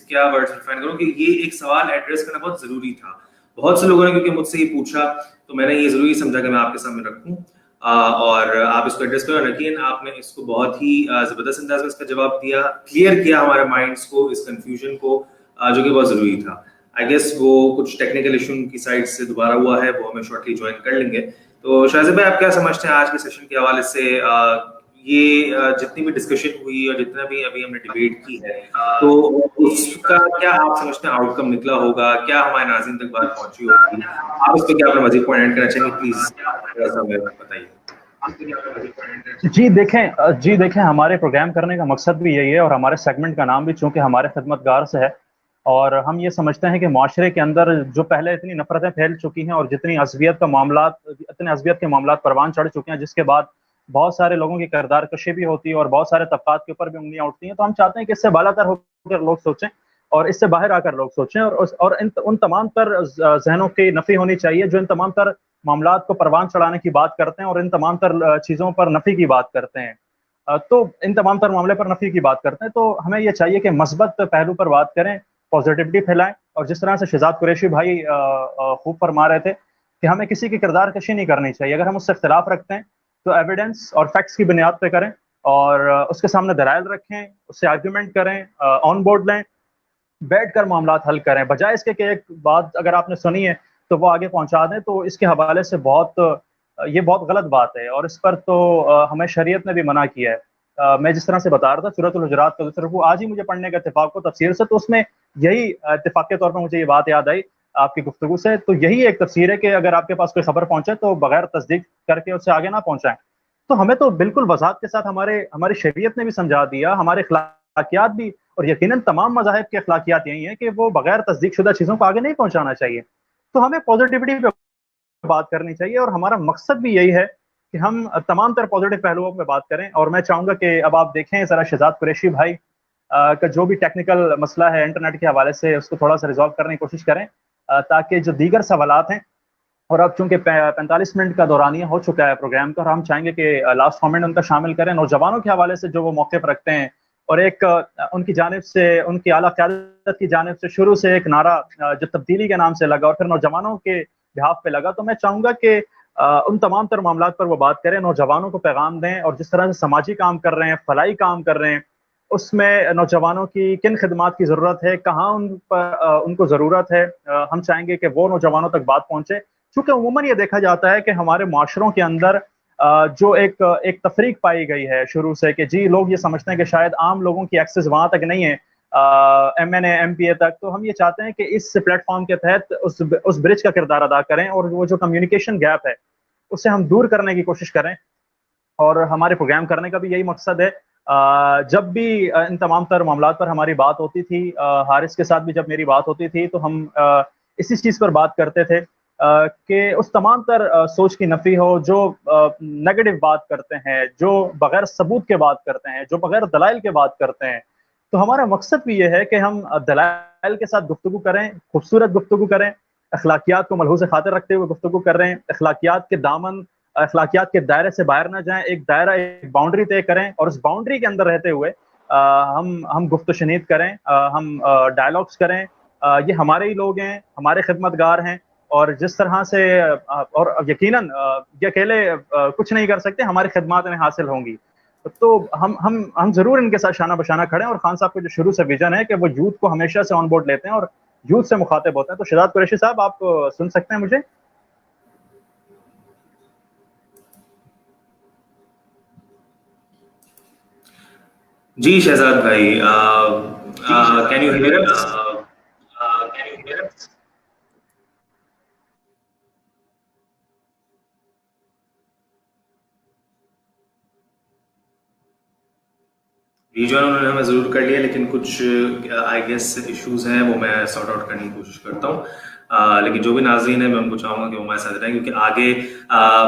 Speaker 1: क्या वर्ड डिफाइन करूँ कि ये एक सवाल एड्रेस करना बहुत जरूरी था। बहुत से लोगों ने क्योंकि मुझसे ये पूछा, तो मैंने ये जरूरी समझा कि मैं आपके सामने रखूं, और आप इसको एड्रेस करो। लेकिन आपने इसको बहुत ही जबरदस्त अंदाज में इसका जवाब दिया, क्लियर किया हमारे माइंड्स को, इस कंफ्यूजन को, जो कि बहुत जरूरी था। आई गेस वो कुछ टेक्निकल इशू की साइड से दोबारा हुआ है, वो हमें शॉर्टली ज्वाइन कर लेंगे। तो शाहज़ाद भाई, आप क्या समझते हैं आज के सेशन के हवाले से? ये जितनी भी डिस्कशन हुई और जितना भी अभी हमने डिबेट की है, तो उसका क्या आप समझते हैं आउटकम निकला होगा? क्या हमारे नाज़रीन तक बात पहुंची होगी? आप इस पर क्या अपना मजीद पॉइंट ऐड करना चाहेंगे? प्लीज थोड़ा सा हमें बताइए।
Speaker 2: जी देखें, हमारे प्रोग्राम करने का मकसद भी यही है, और हमारे सेगमेंट का नाम भी चूंकि हमारे खिदमतगार से है। और हम ये समझते हैं कि माशरे के अंदर जो पहले इतनी नफरतें फैल चुकी हैं और इतने अज़बियत के मामलात परवान चढ़ चुके हैं, जिसके बाद बहुत सारे लोगों की किरदार कशी भी होती है और बहुत सारे तबकात के ऊपर भी उंगलियां उठती हैं। तो हम चाहते हैं कि इससे बालातर होकर लोग सोचें और इससे बाहर आकर लोग सोचें, और उन तमाम तर जहनों की नफी होनी चाहिए जो इन तमाम तर मामलात को परवान चढ़ाने की बात करते हैं और इन तमाम तर चीज़ों पर नफी की बात करते हैं। तो इन तमाम तर मामले पर नफी की बात करते हैं। तो हमें ये चाहिए कि मस्बत पहलू पर बात करें, पॉजिटिविटी फैलाएं, और जिस तरह से शहजाद कुरैशी भाई खूब फरमा रहे थे कि हमें किसी की किरदार कशी नहीं करनी चाहिए। अगर हम उससे इख्तिलाफ रखते हैं तो एविडेंस और फैक्ट्स की बुनियाद पे करें, और उसके सामने दलाइल रखें, उससे आर्ग्यूमेंट करें, ऑन बोर्ड लें, बैठकर मामलात हल करें, बजाय इसके कि एक बात अगर आपने सुनी है तो वो आगे पहुंचा दें। तो इसके हवाले से ये बहुत गलत बात है, और इस पर तो हमें शरीयत ने भी मना किया है। मैं जिस तरह से बता रहा था सूरतुल हुजुरात का दूसरा रुकू आज ही मुझे पढ़ने का इत्तेफाक को तफसीर से, तो उसमें यही इत्तेफाक के तौर पर मुझे ये बात याद आई आपकी गुफ्तगू से। तो यही एक तफसीर है कि अगर आपके पास कोई खबर पहुंचे तो बगैर तस्दीक करके उससे आगे ना पहुंचाएं। तो हमें तो बिल्कुल वजाहत के साथ हमारी शरीयत ने भी समझा दिया, हमारे अखलाकियात भी, और यकीनन तमाम मज़ाहिब के अखलाकियात यही है कि वो बगैर तस्दीक शुदा चीज़ों को आगे नहीं पहुंचाना चाहिए। तो हमें पॉजिटिविटी पे बात करनी चाहिए, और हमारा मकसद भी यही है कि हम तमाम तरह पॉजिटिव पहलुओं पे बात करें। और मैं चाहूंगा कि अब आप देखें ज़रा शहजाद कुरैशी भाई का जो भी टेक्निकल मसला है इंटरनेट के हवाले से, उसको थोड़ा सा रिजॉल्व करने की कोशिश करें। ताकि जो दीगर सवालात हैं, और अब चूंकि 45 मिनट का दौरानिया हो चुका है प्रोग्राम का, और हम चाहेंगे कि लास्ट कमेंट उनका शामिल करें नौजवानों के हवाले से जो वो मौक़िफ़ रखते हैं, और एक उनकी जानिब से, उनकी आला क़यादत की जानिब से शुरू से एक नारा जो तब्दीली के नाम से लगा और फिर नौजवानों के बिहाफ़ पे लगा, तो मैं चाहूँगा कि उन तमाम तर मामलात पर वो बात करें, नौजवानों को पैगाम दें, और जिस तरह से समाजी काम कर रहे हैं, फलाही काम कर रहे हैं, उसमें नौजवानों की किन खिदमात की ज़रूरत है, कहाँ उन पर उनको ज़रूरत है, हम चाहेंगे कि वो नौजवानों तक बात पहुँचे। चूँकि अमूमन ये देखा जाता है कि हमारे माशरों के अंदर जो एक तफ़रीक पाई गई है शुरू से, कि जी लोग ये समझते हैं कि शायद आम लोगों की एक्सेस वहाँ तक नहीं है एमएनए, एमपीए तक, तो हम ये चाहते हैं कि इस प्लेटफ़ॉर्म के तहत उस ब्रिज का किरदार अदा करें, और वो जो कम्युनिकेशन गैप है, उसे हम दूर करने की कोशिश करें। और हमारे प्रोग्राम करने का भी यही मकसद है। जब भी इन तमाम तर मामलात पर हमारी बात होती थी, हारिस के साथ भी जब मेरी बात होती थी, तो हम इसी चीज़ पर बात करते थे कि उस तमाम तर सोच की नफ़ी हो जो नेगेटिव बात करते हैं, जो बगैर सबूत के बात करते हैं, जो बगैर दलाइल के बात करते हैं। तो हमारा मकसद भी ये है कि हम दलाइल के साथ गुफ्तगू करें, खूबसूरत गुफ्तगू करें, अखलाकियात को मलहूज़ खातिर रखते हुए गुफ्तगू कर रहे हैं, अखलाकियात के दामन, अखलाकियात के दायरे से बाहर ना जाएं, एक दायरा, एक बाउंड्री तय करें, और उस बाउंड्री के अंदर रहते हुए हम गुफ्त-व-शनीद करें, हम डायलॉग्स करें। ये हमारे ही लोग हैं, हमारे खिदमतगार हैं, और जिस तरह से और यकीनन ये अकेले कुछ नहीं कर सकते, हमारी खिदमत इन्हें हासिल होंगी। तो हम ज़रूर इनके साथ शाना बशाना खड़े हैं, और खान साहब का जो शुरू से विज़न है कि वो यूथ को हमेशा से ऑन बोर्ड लेते हैं और यूथ से मुखातिब होते हैं। तो शहजाद कुरैशी साहब, आप सुन सकते हैं मुझे?
Speaker 1: जी शहजाद भाई, can you here us? Rejoin उन्होंने हमें ज़रूर कर लिया, लेकिन कुछ आई गेस इश्यूज हैं, वो मैं सॉर्ट आउट करने की कोशिश करता हूँ। लेकिन जो भी नाज़रीन है, मैं उनको चाहूँगा कि वो हमारे साथ रहें, क्योंकि आगे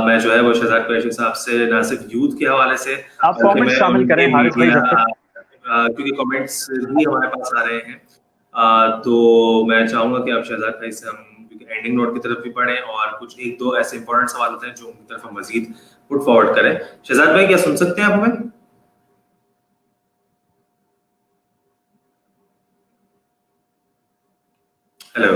Speaker 1: मैं जो है वो शहजाद कुरैशी साहब से ना सिर्फ यूथ के हवाले से,
Speaker 2: आप कमेंट शामिल करें हारिस भाई जब तक।
Speaker 1: क्योंकि कमेंट्स भी हमारे पास आ रहे हैं, तो मैं चाहूँगा कि आप शहजाद भाई से हम क्योंकि एंडिंग नोट की तरफ भी पढ़ें, और कुछ एक दो ऐसे इंपॉर्टेंट सवाल होते हैं जो उनकी तरफ हम मजीद पुट फॉरवर्ड करें। शहजाद भाई, क्या सुन सकते हैं आप हमें? हेलो।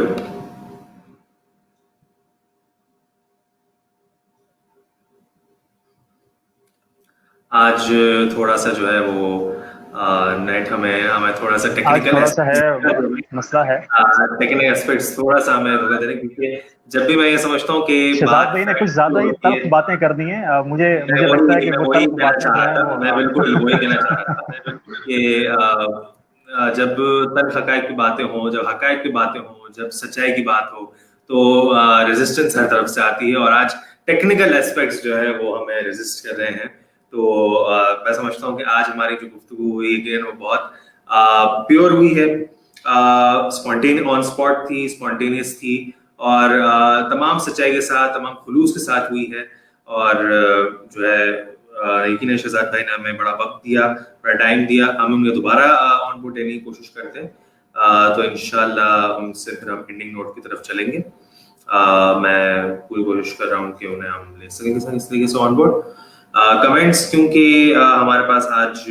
Speaker 1: आज थोड़ा सा जो है वो नेट हमें थोड़ा सा टेक्निकल
Speaker 2: मसला है,
Speaker 1: टेक्निकल एस्पेक्ट्स थोड़ा सा हमें धोखा दे रहे हैं, क्योंकि जब भी मैं ये समझता हूँ कि
Speaker 2: शहजाद भाई ने कुछ ज्यादा ही तल्ख बातें कर दी हैं। मुझे लगता है कि वो तल्ख बातें जो हैं,
Speaker 1: मैं बिल्कुल वही कहना चाह रहा था कि जब तल्ख हकायक की बातें हों, जब हकायक की बातें हों, जब सच्चाई की बात हो, तो रेजिस्टेंस हर तरफ से आती है, और आज टेक्निकल एस्पेक्ट्स जो है वो हमें रेजिस्ट कर रहे हैं। तो मैं समझता हूँ कि आज हमारी जो गुफ्तगू हुई है वो बहुत प्योर हुई है, ऑन स्पॉट थी, स्पॉन्टेनियस थी, और तमाम सच्चाई के साथ, तमाम खुलूस के साथ हुई है। और जो है यकीन शहजाद भाई ने हमें बड़ा वक्त दिया, बड़ा टाइम दिया, हम उन्हें दोबारा ऑन बोर्ड लेने की कोशिश करते हैं। तो इंशाल्लाह उनसे फिर हम एंडिंग नोट की तरफ चलेंगे। मैं पूरी कोशिश कर रहा हूँ कि उन्हें हम ले सकेंगे इस तरीके से ऑन बोर्ड। कमेंट्स क्योंकि हमारे पास आज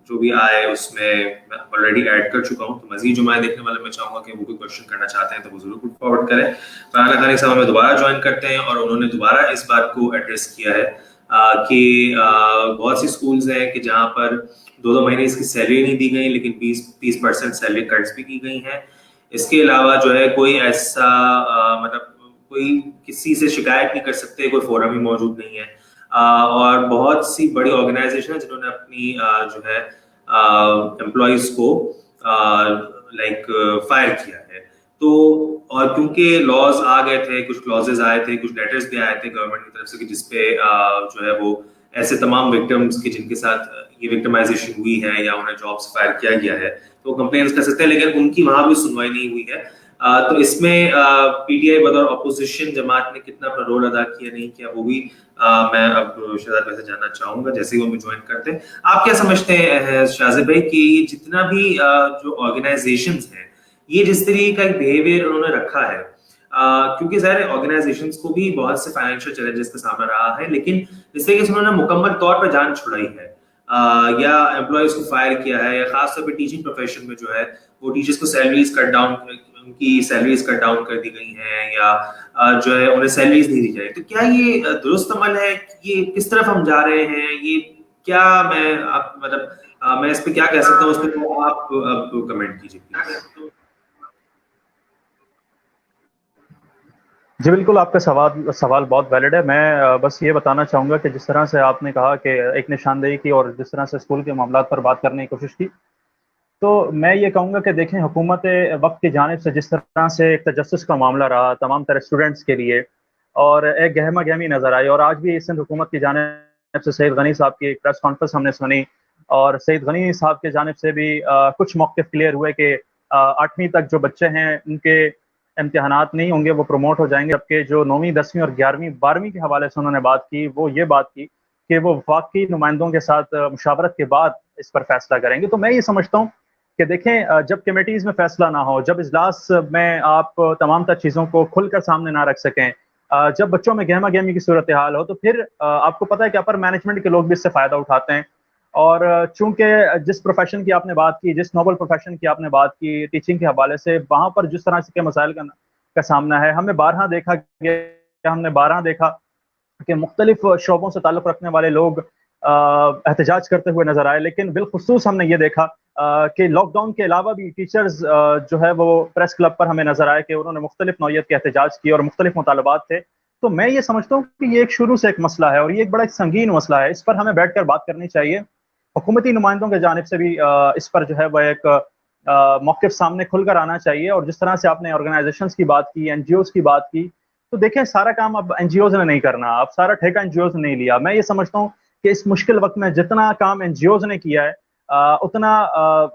Speaker 1: जो भी आए उसमें मैं ऑलरेडी ऐड कर चुका हूँ, तो मजीद जो मैं देखने वाले मैं चाहूँगा कि वो कोई क्वेश्चन करना चाहते हैं तो वो जरूर पुट फॉरवर्ड करें। फरहान खानी साहब हमें दोबारा ज्वाइन करते हैं, और उन्होंने दोबारा इस बात को एड्रेस किया है कि बहुत सी स्कूल्स हैं कि जहाँ पर 2-2 महीने इसकी सैलरी नहीं दी गई, लेकिन 20% सैलरी कट्स भी की गई हैं। इसके अलावा जो है कोई ऐसा मतलब कोई किसी से शिकायत नहीं कर सकते, कोई फोरम ही मौजूद नहीं है, और बहुत सी बड़ी ऑर्गेनाइजेशन है जिन्होंने अपनी जो है एम्प्लॉइज को फायर किया है। तो और क्योंकि लॉज आ गए थे, कुछ क्लॉजेस आए थे, कुछ लेटर्स भी आए थे गवर्नमेंट की तरफ से कि जिसपे जो है वो ऐसे तमाम विक्टिम्स की जिनके साथ ये विक्टिमाइजेशन हुई है या उन्हें जॉब से फायर किया गया है, तो कंप्लेंट्स कर सकते हैं, लेकिन उनकी वहां भी सुनवाई नहीं हुई है। तो इसमें पीटीआई बतौर अपोजिशन जमात ने कितना अपना रोल अदा किया, नहीं किया, वो भी मैं अब शहजाद भाई से जानना चाहूंगा जैसे ही वो हमें ज्वाइन करते हैं। आप क्या समझते हैं शाजिब भाई कि जितना भी जो ऑर्गेनाइजेशंस हैं ये जिस तरीके का एक बिहेवियर उन्होंने रखा है, क्योंकि सारे ऑर्गेनाइजेशंस को भी बहुत से फाइनेंशियल चैलेंजेस का सामना रहा है, लेकिन जिस तरीके से उन्होंने मुकम्मल तौर पर जान छुड़ाई है, या एम्प्लॉयज को फायर किया है, या खासतौर पर टीचिंग प्रोफेशन में जो है वो टीचर्स को सैलरीज कट डाउन, उनकी सैलरीज कट डाउन कर दी गई हैं, या जो है उन्हें सैलरीज नहीं दी जाए, तो क्या ये दुरुस्त अमल है? ये किस तरफ हम जा रहे हैं? ये क्या मैं इस पे क्या कह सकता हूँ, उस पर आप कमेंट कीजिए प्लीज।
Speaker 2: जी बिल्कुल, आपका सवाल बहुत वैलिड है। मैं बस ये बताना चाहूँगा कि जिस तरह से आपने कहा कि एक निशानदेही की और जिस तरह से स्कूल के मामलात पर बात करने की कोशिश की, तो मैं ये कहूँगा कि देखें, हुकूमत वक्त की जानिब से जिस तरह से एक तजस्सुस का मामला रहा तमाम तरह स्टूडेंट्स के लिए, और एक गहमा गहमी नज़र आई, और आज भी सिंध हुकूमत की जानिब से सईद गनी साहब की एक प्रेस कॉन्फ्रेंस हमने सुनी, और सईद गनी साहब की जानिब से भी कुछ मौक़िफ़ क्लियर हुए कि 8वीं तक जो बच्चे हैं उनके इम्तिहानात नहीं होंगे, वो प्रमोट हो जाएंगे, जबकि जो 9वीं 10वीं और 11वीं 12वीं के हवाले से उन्होंने बात की, वो ये बात की कि वो वफाकी नुमाइंदों के साथ मुशावरत के बाद इस पर फैसला करेंगे। तो मैं ये समझता हूँ कि देखें, जब कमेटीज़ में फैसला ना हो, जब इजलास में आप तमाम तर चीज़ों को खुलकर सामने ना रख सकें, जब बच्चों में गहमा गहमी की सूरत हाल हो, तो फिर आपको पता है कि अपर मैनेजमेंट के लोग भी इससे फ़ायदा उठाते हैं। और चूंकि जिस प्रोफेशन की आपने बात की, जिस नोबल प्रोफेशन की आपने बात की, टीचिंग के हवाले से, वहाँ पर जिस तरह के मसाइल का सामना है, हमने बारहा देखा कि मुख्तलिफ शोबों से ताल्लुक़ रखने वाले लोग एहतजाज करते हुए नजर आए, लेकिन बिलखुसूस हमने ये देखा कि लॉकडाउन के अलावा भी टीचर्स जो है वो प्रेस क्लब पर हमें नजर आए कि उन्होंने मुख्तलिफ नौयत के एहतजाज किए और मुख्तलिफ मुतालबात थे। तो मैं ये समझता हूँ कि ये एक शुरू से एक मसला है और ये एक बड़ा संगीन मसला है, इस पर हमें बैठ कर बात करनी चाहिए। हुकूमती नुमाइंदों की जानिब से भी इस पर जो है वह एक मौक़िफ़ सामने खुलकर आना चाहिए। और जिस तरह से आपने ऑर्गेनाइजेशंस की बात की, एनजीओज़ की बात की, तो देखें, सारा काम अब एनजीओज़ ने नहीं करना, अब सारा ठेका एनजीओज़ ने नहीं लिया। मैं ये समझता हूँ कि इस मुश्किल वक्त में जितना काम एनजीओज़ ने किया है, उतना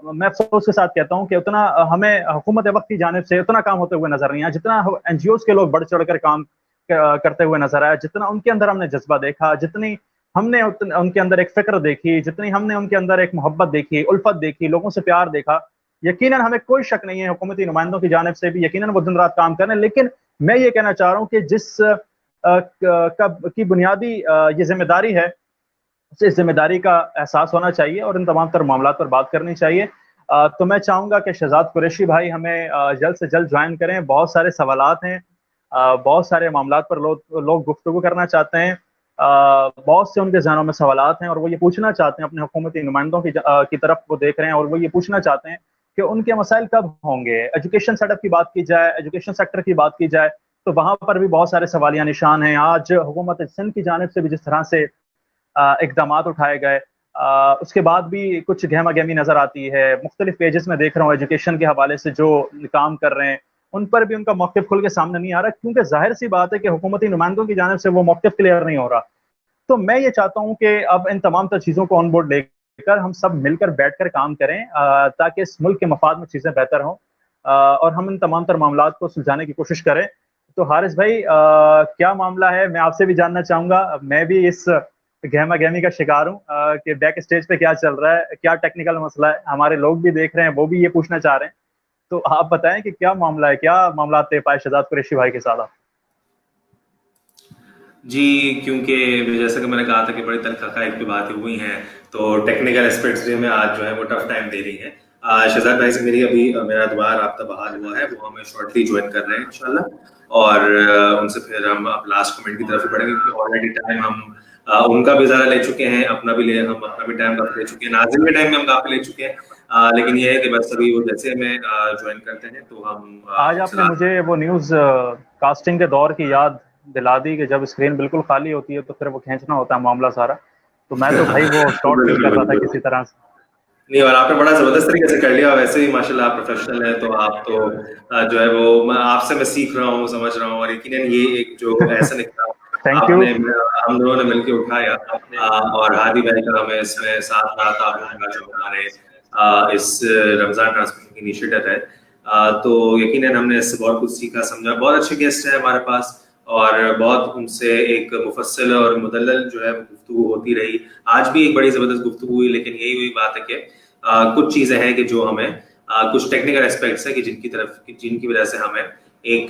Speaker 2: मैं अफसोस के साथ कहता हूँ कि उतना हमें हुकूमत वक्त की जानिब से उतना काम होते हुए नजर नहीं आया, जितना एनजीओज़ के लोग बढ़ चढ़ कर काम करते हुए नजर आया, जितना उनके अंदर हमने जज्बा देखा, जितनी हमने उनके अंदर एक फ़िक्र देखी, जितनी हमने उनके अंदर एक मोहब्बत देखी, उल्फत देखी, लोगों से प्यार देखा, यकीनन हमें कोई शक नहीं है हुकूमती नुमाइंदों की जानिब से भी यकीनन वो दिन रात काम कर रहे हैं। लेकिन मैं ये कहना चाह रहा हूँ कि जिस की बुनियादी ये जिम्मेदारी है, इस जिम्मेदारी का एहसास होना चाहिए और इन तमाम तर मामलात पर बात करनी चाहिए। तो मैं चाहूँगा कि शहजाद कुरैशी भाई हमें जल्द से जल्द ज्वाइन करें। बहुत सारे सवालात हैं, बहुत सारे मामलात पर लोग गुफ्तगू करना चाहते हैं, बहुत से उनके ज़हनों में सवालात हैं और वो ये पूछना चाहते हैं, अपने हुकूमती नुमाइंदों की तरफ वो देख रहे हैं और वो ये पूछना चाहते हैं कि उनके मसाइल कब होंगे। एजुकेशन सेटअप की बात की जाए, एजुकेशन सेक्टर की बात की जाए, तो वहाँ पर भी बहुत सारे सवालिया निशान हैं। आज हुकूमत सिंध की जानिब से भी जिस तरह से इक़दामात उठाए गए, उसके बाद भी कुछ गहमा गहमी नज़र आती है। मुख्तलिफ पेजेस में देख रहा हूँ एजुकेशन के हवाले से जो काम कर रहे हैं, उन पर भी उनका मौक़िफ़ खुल के सामने नहीं आ रहा, क्योंकि ज़ाहिर सी बात है कि हुकूमती नुमाइंदों की जानिब से वो मौक़िफ़ क्लियर नहीं हो रहा। तो मैं ये चाहता हूँ कि अब इन तमाम तर चीज़ों को ऑन बोर्ड लेकर हम सब मिलकर बैठकर काम करें, ताकि इस मुल्क के मफाद में चीज़ें बेहतर हों, और हम इन तमाम तर मामलात को सुलझाने की कोशिश करें। तो हारिस भाई, क्या मामला है, मैं आपसे भी जानना चाहूँगा। मैं भी इस गहमा गहमी का शिकार हूँ कि बैक स्टेज पे क्या चल रहा है, क्या टेक्निकल मसला है, हमारे लोग भी देख रहे हैं, वो भी ये पूछना चाह रहे हैं। तो आप बताएं कि क्या मामला है, क्या मामला थे पाए शहजाद कुरैशी भाई के साथ आप?
Speaker 1: जी, क्योंकि जैसा कि मैंने कहा था कि बड़ी तल्ख़ हक़ाइक़ पे बातें हुई हैं, तो टेक्निकल एस्पेक्ट्स जो हमें आज जो है वो टफ टाइम दे रही हैं। शहजाद भाई से मेरा दोबारा राब्ता बहाल हुआ है, वो हमें शॉर्टली ज्वाइन कर रहे हैं इंशाल्लाह, और उनसे फिर हम अब लास्ट कमेंट की तरफ बढ़ेंगे, क्योंकि ऑलरेडी टाइम हम उनका भी ज़्यादा ले चुके हैं, हम अपना भी टाइम काफ़ी ले चुके हैं, नाज़रीन के टाइम में हम काफ़ी ले चुके हैं। लेकिन ये है कि बस अभी वो जैसे हमें ज्वाइन करते हैं तो हम
Speaker 2: आज आपने मुझे वो न्यूज़ कास्टिंग के दौर की याद दिला दी कि जब स्क्रीन बिल्कुल खाली होती है तो फिर वो खींचना होता है मामला सारा। तो मैं तो भाई वो शॉर्ट फील कर रहा था किसी तरह से।
Speaker 1: नहीं, और आपने बड़ा ज़बरदस्त तरीके से कर लिया। वैसे ही माशाल्लाह आप प्रोफेशनल हैं, तो आप तो जो है वो आपसे मैं सीख रहा हूँ, समझ रहा हूँ, और यकीनन ये एक जो ऐसा निकला
Speaker 2: थैंक यू।
Speaker 1: हम दोनों ने मिलकर उठाया, और हादी भाई का हमें इसमें साथ रहा था, जो हमारे इस रमज़ान ट्रांसमिशन की इनिशिएटिव है। तो यकीनन हमने इससे बहुत कुछ सीखा, समझा। बहुत अच्छे गेस्ट हैं हमारे पास और बहुत उनसे एक मुफस्सल और मुदल्लल जो है गुफ्तगू होती रही। आज भी एक बड़ी ज़बरदस्त गुफ्तगू हुई, लेकिन यही हुई बात है कि कुछ चीज़ें हैं कि जो हमें कुछ टेक्निकल एस्पेक्ट्स है कि जिनकी वजह से हमें एक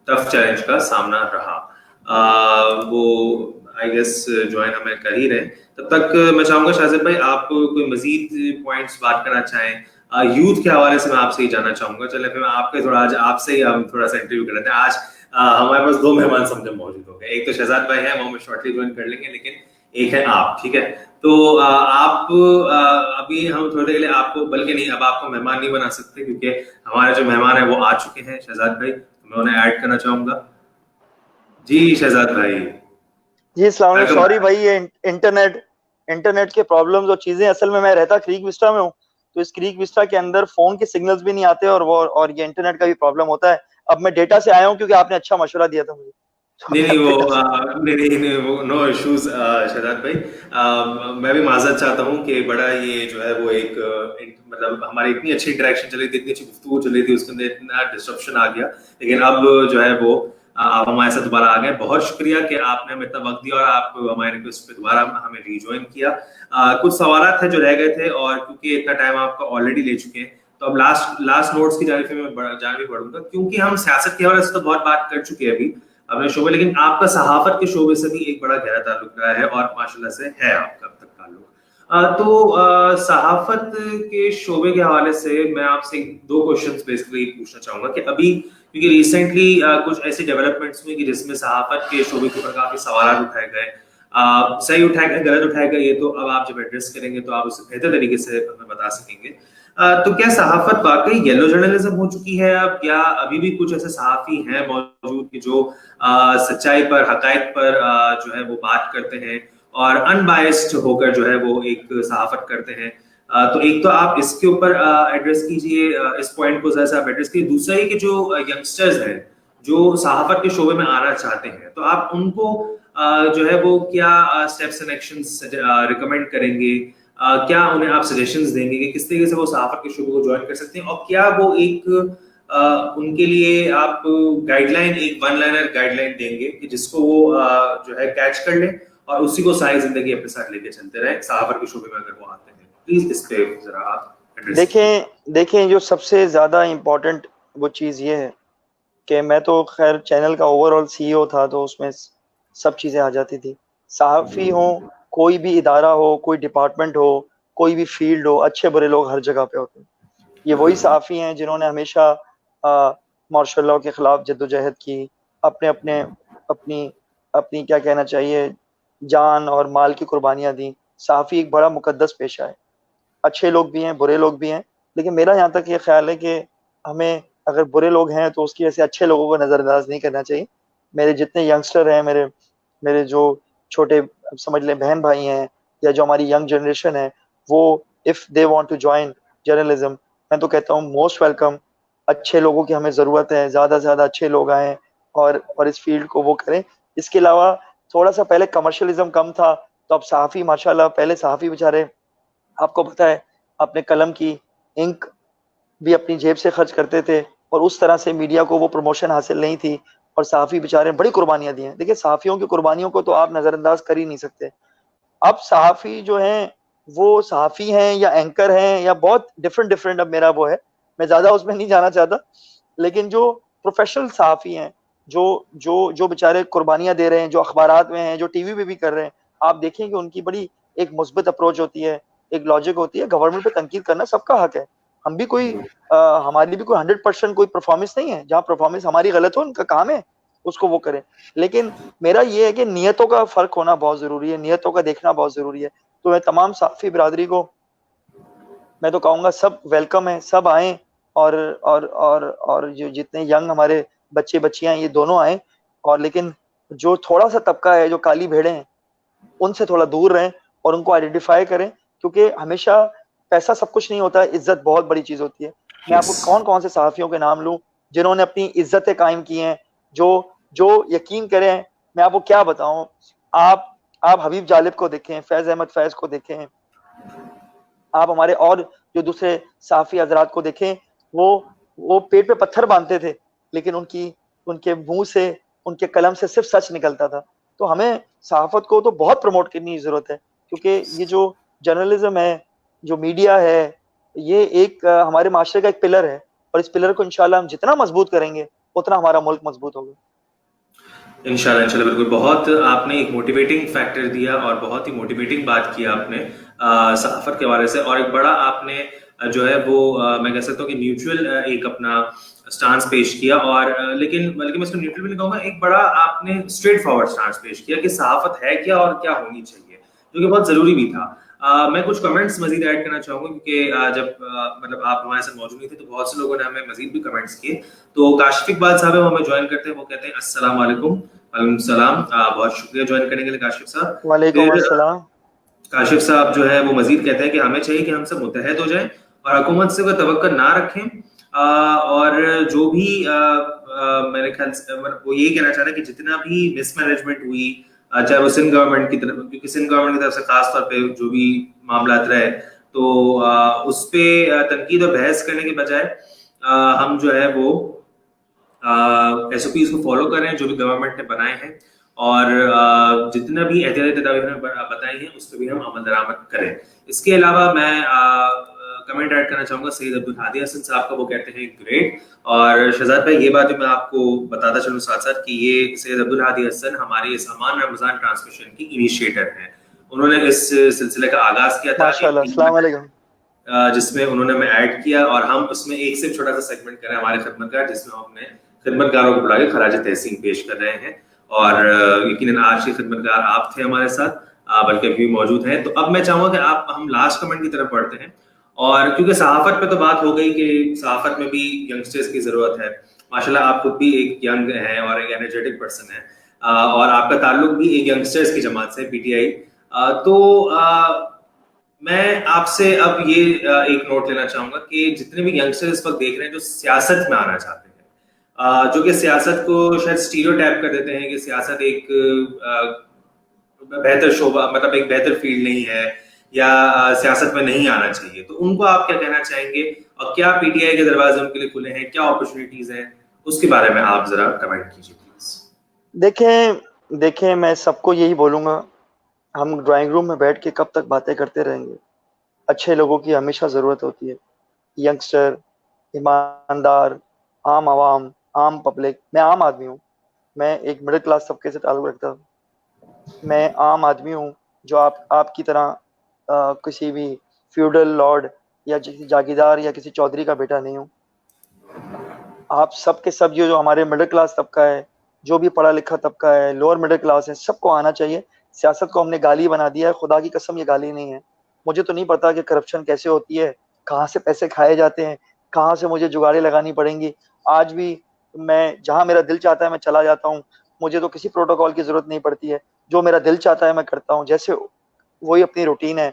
Speaker 1: टफ चैलेंज का सामना रहा। वो आई गेस ज्वाइन हमें कर ही रहे। तब तक मैं चाहूंगा शाहज़ाद भाई आप कोई मजीद पॉइंट्स बात करना चाहें यूथ के हवाले से। मैं आपसे ही जानना चाहूंगा। चले फिर मैं आपके थोड़ा आज आपसे ही हम थोड़ा सा इंटरव्यू कर लेते हैं। आज हमारे पास 2 मेहमान समझे मौजूद हो गए। एक तो शहजाद भाई है, वो हमें शॉर्टली ज्वाइन कर लेंगे, लेकिन एक है आप, ठीक है। तो आप अभी हम थोड़ी देर के लिए आपको, बल्कि नहीं, अब आपको मेहमान नहीं बना सकते क्योंकि हमारे जो मेहमान है वो आ चुके हैं शहजाद भाई। मैं उन्हें ऐड करना चाहूंगा। जी शहजाद भाई।
Speaker 3: जी अस्सलाम। सॉरी भाई, ये इंटरनेट के प्रॉब्लम्स और चीजें, असल में मैं रहता क्रीक विस्टा में हूँ, तो इस क्रीक विस्टा के अंदर फोन के सिग्नल्स भी नहीं आते और ये इंटरनेट का भी प्रॉब्लम होता है। अब मैं डेटा से आया हूँ क्योंकि आपने अच्छा मशवरा दिया था मुझे।
Speaker 1: नहीं वो नो इश्यूज शहजाद भाई। मैं भी माजरत चाहता हूँ कि बड़ा ये जो है वो मतलब हमारी इतनी अच्छी इंटरेक्शन चली थी, इतनी अच्छी गुफ्तगू चली थी, उसके अंदर इतना डिस्ट्रप्शन आ गया। लेकिन अब जो है वो आप हमारे साथ दोबारा आ गए। बहुत शुक्रिया कि आपने हमें इतना वक्त दिया और आप हमारे रिक्वेस्ट पे दोबारा हमें रिज्वाइन किया। कुछ सवाल थे जो रह गए थे, और क्योंकि इतना टाइम आपका ऑलरेडी ले चुके हैं, तो अब लास्ट नोट्स की जानिब मैं जानवी पढ़ूंगा, क्योंकि हम सियासत के हवाले से तो बहुत बात कर चुके हैं अभी अपने शोबे, लेकिन आपका सहाफत के शोबे से भी एक बड़ा गहरा ताल्लुक रहा है और माशाल्लाह से है आपका अब तक ताल्लुक। तो सहाफत के शोबे के हवाले से मैं आपसे 2 क्वेश्चंस बेसिकली पूछना चाहूंगा कि अभी क्योंकि रिसेंटली कुछ ऐसी डेवलपमेंट्स हुई कि जिसमें सहाफत के शोबे के ऊपर काफी सवाल उठाए गए, सही उठाए गए, गलत उठाए गए, ये तो अब आप जब एड्रेस करेंगे तो आप उसे बेहतर तरीके से हमें बता सकेंगे। तो क्या सहाफत वाकई येलो जर्नलिज्म हो चुकी है अब, या अभी भी कुछ ऐसे सहाफी हैं मौजूद कि जो सच्चाई पर, हकायक पर जो है वो बात करते हैं और अनबायस्ड होकर जो है वो एक सहाफत करते हैं? तो एक तो आप इसके ऊपर एड्रेस कीजिए, इस पॉइंट को जैसा आप एड्रेस कीजिए। दूसरा ये कि जो यंगस्टर्स हैं जो सहाफत के शोबे में आना चाहते हैं, तो आप उनको जो है वो क्या स्टेप्स एंड एक्शंस रिकमेंड करेंगे? क्या उन्हें आप सजेशंस देंगे कि किस तरीके से वो सहाफत के शोबे को ज्वाइन कर सकते हैं, और क्या वो एक उनके लिए आप गाइडलाइन, एक 1 लाइनर गाइडलाइन देंगे कि जिसको वो जो है कैच कर ले और उसी को सारी जिंदगी अपने साथ लेके चलते रहे सहाफत के शोबे में अगर वो आते हैं? प्लीज इस पे जरा आप एड्रेस
Speaker 3: देखें जो सबसे ज्यादा इम्पोर्टेंट वो चीज ये है कि मैं तो खैर चैनल का ओवरऑल सीईओ था, तो उसमें सब चीजें आ जाती थी। सहाफी हो, कोई भी इदारा हो, कोई डिपार्टमेंट हो, कोई भी फील्ड हो, अच्छे बुरे लोग हर जगह पे होते हैं। ये वही सहाफी हैं जिन्होंने हमेशा मार्शल लॉ के खिलाफ जद्दोजहद की, अपने अपने अपनी अपनी क्या कहना चाहिए, जान और माल की कुर्बानियां दी। सहाफी एक बड़ा मुकद्दस पेशा है। अच्छे लोग भी हैं, बुरे लोग भी हैं, लेकिन मेरा यहाँ तक ये ख्याल है कि हमें अगर बुरे लोग हैं तो उसकी वजह से अच्छे लोगों को नजरअंदाज नहीं करना चाहिए। मेरे जितने यंगस्टर हैं, मेरे जो छोटे समझ लें बहन भाई हैं, या जो हमारी यंग जनरेशन है, वो if they want to join journalism, मैं तो कहता हूँ मोस्ट वेलकम। अच्छे लोगों की हमें ज़रूरत है, ज़्यादा से ज़्यादा अच्छे लोग आएँ और इस फील्ड को वो करें। इसके अलावा थोड़ा सा पहले कमर्शलिज्म कम था, तो अब सहाफ़ी माशाल्लाह, पहले सहाफ़ी बेचारे आपको पता है अपने कलम की इंक भी अपनी जेब से खर्च करते थे, और उस तरह से मीडिया को वो प्रमोशन हासिल नहीं थी, और सहाफ़ी बेचारे बड़ी कुर्बानियां दी हैं। देखिए सहाफ़ियों की कुर्बानियों को तो आप नज़रअंदाज कर ही नहीं सकते। अब सहाफ़ी जो हैं वो सहाफ़ी हैं या एंकर हैं या बहुत डिफरेंट, अब मेरा वो है, मैं ज़्यादा उसमें नहीं जाना चाहता। लेकिन जो प्रोफेशनल सहाफ़ी हैं, जो जो जो बेचारे कुर्बानियां दे रहे हैं, जो अखबारात में हैं, जो टीवी पे भी कर रहे हैं, आप देखें कि उनकी बड़ी एक मुस्बत अप्रोच होती है, एक लॉजिक होती है। गवर्नमेंट पे तनकीद करना सबका हक है। हम भी कोई हमारी भी कोई 100% कोई परफॉर्मेंस नहीं है। जहाँ परफॉर्मेंस हमारी गलत हो, उनका काम है उसको वो करें। लेकिन मेरा ये है कि नियतों का फर्क होना बहुत जरूरी है, नियतों का देखना बहुत जरूरी है। तो मैं तमाम सहाफ़ी बिरादरी को मैं तो कहूँगा सब वेलकम है, सब आएँ, और जो जितने यंग हमारे बच्चे बच्चियां ये दोनों आए। और लेकिन जो थोड़ा सा तबका है, जो काली भेड़ें हैं, उनसे थोड़ा दूर रहें और उनको आइडेंटिफाई करें, क्योंकि हमेशा पैसा सब कुछ नहीं होता है, इज्जत बहुत बड़ी चीज होती है। मैं आपको कौन कौन से सहाफियों के नाम लूं जिन्होंने अपनी इज्जतें कायम की हैं, जो जो यकीन करें, मैं आपको क्या बताऊं। आप हबीब जालिब को देखें, फैज अहमद फैज को देखें, आप हमारे और जो दूसरे सहाफी हजरात को देखें, वो पेट पे पत्थर बांधते थे, लेकिन उनके मुंह से, उनके कलम से सिर्फ सच निकलता था। तो हमें सहाफत को तो बहुत प्रमोट करने की जरूरत है, क्योंकि ये जो जर्नलिज्म है, जो मीडिया है, ये एक हमारे माशरे का एक पिलर है, और इस पिलर को इंशाल्लाह हम जितना मजबूत करेंगे उतना हमारा मुल्क मजबूत होगा।
Speaker 1: इंशाल्लाह इंशाल्लाह, बिल्कुल। बहुत आपने एक मोटिवेटिंग फैक्टर दिया और बहुत ही मोटिवेटिंग बात की आपने सहाफत के हवाले से, और एक बड़ा आपने जो है वो मैं कह सकता हूँ कि न्यूट्रल एक अपना स्टांस पेश किया, और लेकिन बल्कि मैं इसको न्यूट्रल भी नहीं कहूँगा, एक बड़ा आपने स्ट्रेट फॉरवर्ड स्टांस पेश किया कि सहाफत है क्या और क्या होनी चाहिए, जो कि बहुत जरूरी भी था। मैं कुछ कमेंट्स मजीद ऐड करना चाहूंगा, क्योंकि जब मतलब आप हमारे साथ मौजूद नहीं थे तो बहुत से लोगों ने हमें मजीद भी कमेंट्स किए। तो काशिफ इकबाल साहब हमें ज्वाइन करते हैं, वो कहते हैं अस्सलाम वालेकुम। वालेकुम सलाम, बहुत शुक्रिया ज्वाइन करने के लिए काशिफ साहब।
Speaker 3: वालेकुम
Speaker 1: फिर
Speaker 3: अस्सलाम।
Speaker 1: काशिफ साहब जो है वो मजीद कहते हैं कि हमें चाहिए कि हम सब मुत्तहद हो जाएं और हुकूमत से कोई तवक्को ना रखें, और जो भी मेरे ख्याल से मतलब वो यही कहना चाह रहे हैं कि जितना भी मिसमैनेजमेंट हुई, चाहे वो सिंध गवर्नमेंट की तरफ, क्योंकि सिंध गवर्नमेंट की तरफ से खास तौर पे जो भी मामला रहे, तो उस पे तनकीद और बहस करने के बजाय हम जो है वो SOPs को फॉलो करें जो भी गवर्नमेंट ने बनाए हैं, और जितना भी एहतियाती तदाबीर बताई हैं उस पर भी हम अमल दरामद करें। इसके अलावा मैं कमेंट ऐड करना चाहूंगा सैयद अब्दुल हादी हसन साहब का, वो कहते हैं ग्रेट। और शहजाद भाई, ये बात मैं आपको बताता चलूं साथ साथ कि ये सैयद अब्दुल हादी हसन हमारे इस अमान रमजान ट्रांसमिशन की इनिशिएटर हैं। उन्होंने इस सिलसिले का आगाज किया था
Speaker 3: माशाल्लाह, अस्सलाम वालेकुम।
Speaker 1: जिसमें उन्होंने हमें ऐड किया, और हम उसमें एक से छोटा सा सेगमेंट करें हमारे खिदमतगार, जिसमें हम अपने खिदमतगारों को बुला के खराज तहसीन पेश कर रहे हैं। और यकीनन आज के खिदमतगार आप थे हमारे साथ, बल्कि अभी मौजूद हैं। तो अब मैं चाहूंगा कि हम लास्ट कमेंट की तरफ बढ़ते हैं, और क्योंकि सहाफत पे तो बात हो गई कि सहाफत में भी यंगस्टर्स की जरूरत है। माशाल्लाह आप खुद भी एक यंग हैं और एक एनर्जेटिक पर्सन है, और आपका ताल्लुक भी एक यंगस्टर्स की जमात से PTI। तो मैं आपसे अब ये एक नोट लेना चाहूंगा कि जितने भी यंगस्टर्स इस वक्त देख रहे हैं जो सियासत में आना चाहते हैं, जो कि सियासत को शायद स्टीरियोटाइप कर देते हैं कि सियासत एक बेहतर शोबा, मतलब एक बेहतर फील्ड नहीं है, या सियासत में नहीं आना चाहिए, तो उनको आप क्या कहना चाहेंगे, और क्या PTI के दरवाजे उनके लिए खुले हैं, क्या अपॉर्चुनिटीज हैं, उसके बारे में आप जरा कमेंट कीजिए प्लीज।
Speaker 3: देखें मैं सबको यही बोलूंगा, हम ड्राइंग रूम में बैठ के कब तक बातें करते रहेंगे। अच्छे लोगों की हमेशा ज़रूरत होती है, यंगस्टर, ईमानदार, आम आवाम, आम पब्लिक। मैं आम आदमी हूँ, मैं एक मिडिल क्लास तबके से ताल्लुक़ रखता हूँ। मैं आम आदमी हूँ जो आपकी तरह किसी भी फ्यूडल लॉर्ड या किसी जागीरदार या किसी चौधरी का बेटा नहीं हूँ। आप सब के सब जो हमारे मिडिल क्लास तबका है, जो भी पढ़ा लिखा तबका है, लोअर मिडिल क्लास है, सबको आना चाहिए। सियासत को हमने गाली बना दिया है, खुदा की कसम ये गाली नहीं है। मुझे तो नहीं पता कि करप्शन कैसे होती है, कहाँ से पैसे खाए जाते हैं, कहाँ से मुझे जुगाड़े लगानी पड़ेंगी। आज भी मैं जहाँ मेरा दिल चाहता है मैं चला जाता हूँ, मुझे तो किसी प्रोटोकॉल की जरूरत नहीं पड़ती है। जो मेरा दिल चाहता है मैं करता हूँ, जैसे वही अपनी रूटीन है।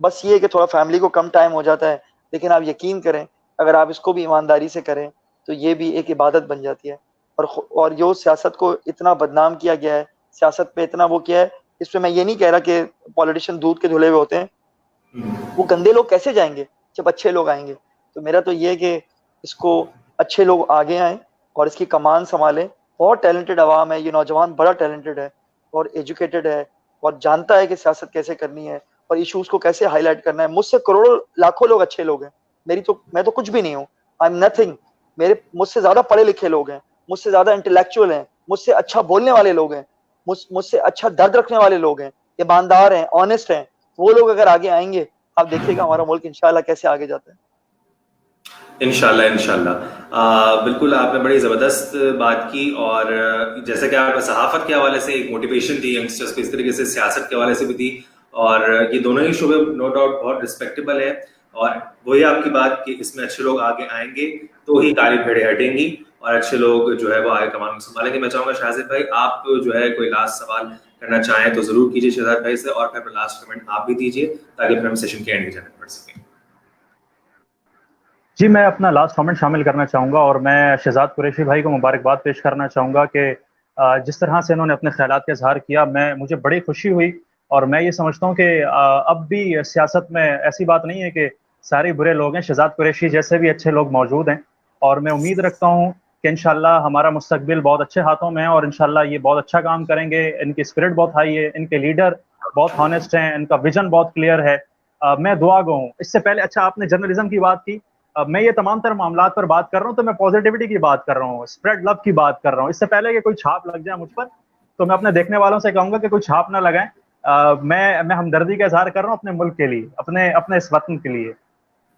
Speaker 3: बस ये है कि थोड़ा फैमिली को कम टाइम हो जाता है, लेकिन आप यकीन करें अगर आप इसको भी ईमानदारी से करें तो ये भी एक इबादत बन जाती है। और जो सियासत को इतना बदनाम किया गया है, सियासत पे इतना वो किया है, इसमें मैं ये नहीं कह रहा कि पॉलिटिशियन दूध के धुले हुए होते हैं, वो गंदे लोग कैसे जाएंगे जब अच्छे लोग आएंगे। तो मेरा तो ये है कि इसको अच्छे लोग आगे आए और इसकी कमान संभालें। बहुत टैलेंटेड आवाम है, ये नौजवान बड़ा टैलेंटेड है और एजुकेटेड है और जानता है कि सियासत कैसे करनी है और इश्यूज को कैसे हाईलाइट करना है। मुझसे करोड़ों लाखों लोग अच्छे लोग हैं, मैं तो कुछ भी नहीं हूँ, आई एम नथिंग। मुझसे ज्यादा पढ़े लिखे लोग हैं, मुझसे ज्यादा इंटेलेक्चुअल हैं, मुझसे अच्छा बोलने वाले लोग हैं, मुझसे अच्छा दर्द रखने वाले लोग हैं, ईमानदार हैं, ऑनेस्ट हैं। वो लोग अगर आगे आएंगे, आप देखिएगा हमारा मुल्क इंशाल्लाह कैसे आगे जाता है।
Speaker 1: इंशाल्लाह इंशाल्लाह, बिल्कुल आपने बड़ी ज़बरदस्त बात की, और जैसे कि आप सहाफत के हवाले से एक मोटिवेशन थी यंगस्टर्स को, इस तरीके से सियासत के हवाले से भी थी, और ये दोनों ही शोबे नो डाउट बहुत रिस्पेक्टेबल है। और वही आपकी बात कि इसमें अच्छे लोग आगे आएंगे तो ही काली भेड़ें हटेंगी और अच्छे लोग जो है वो आगे कमान को संभालेंगे। मैं चाहूंगा शाहज़ेब भाई आप जो है कोई लास्ट सवाल करना चाहें तो जरूर कीजिए शहजाद भाई से, और फिर लास्ट कमेंट आप भी दीजिए ताकि फिर हम सेशन के एंड की जानब बढ़ सकें।
Speaker 2: जी, मैं अपना लास्ट कमेंट शामिल करना चाहूँगा और मैं शहजाद कुरैशी भाई को मुबारकबाद पेश करना चाहूँगा कि जिस तरह से इन्होंने अपने ख्यालात का इजहार किया, मुझे बड़ी खुशी हुई। और मैं ये समझता हूँ कि अब भी सियासत में ऐसी बात नहीं है कि सारे बुरे लोग हैं, शहजाद कुरैशी जैसे भी अच्छे लोग मौजूद हैं। और मैं उम्मीद रखता हूँ कि इंशाल्लाह हमारा मुस्तकबिल बहुत अच्छे हाथों में है और इंशाल्लाह ये बहुत अच्छा काम करेंगे। इनकी स्पिरिट बहुत हाई है, इनके लीडर बहुत हॉनेस्ट हैं, इनका विजन बहुत क्लियर है। मैं दुआ गो हूँ। इससे पहले अच्छा आपने जर्नलिज्म की बात की, मैं ये तमाम तरह मामलात पर बात कर रहा हूँ तो मैं पॉजिटिविटी की बात कर रहा हूँ, स्प्रेड लव की बात कर रहा हूँ। इससे पहले कि कोई छाप लग जाए मुझ पर, तो मैं अपने देखने वालों से कहूंगा कि कोई छाप ना लगाएं। मैं हमदर्दी का इजहार कर रहा हूँ अपने मुल्क के लिए, अपने इस वतन के लिए,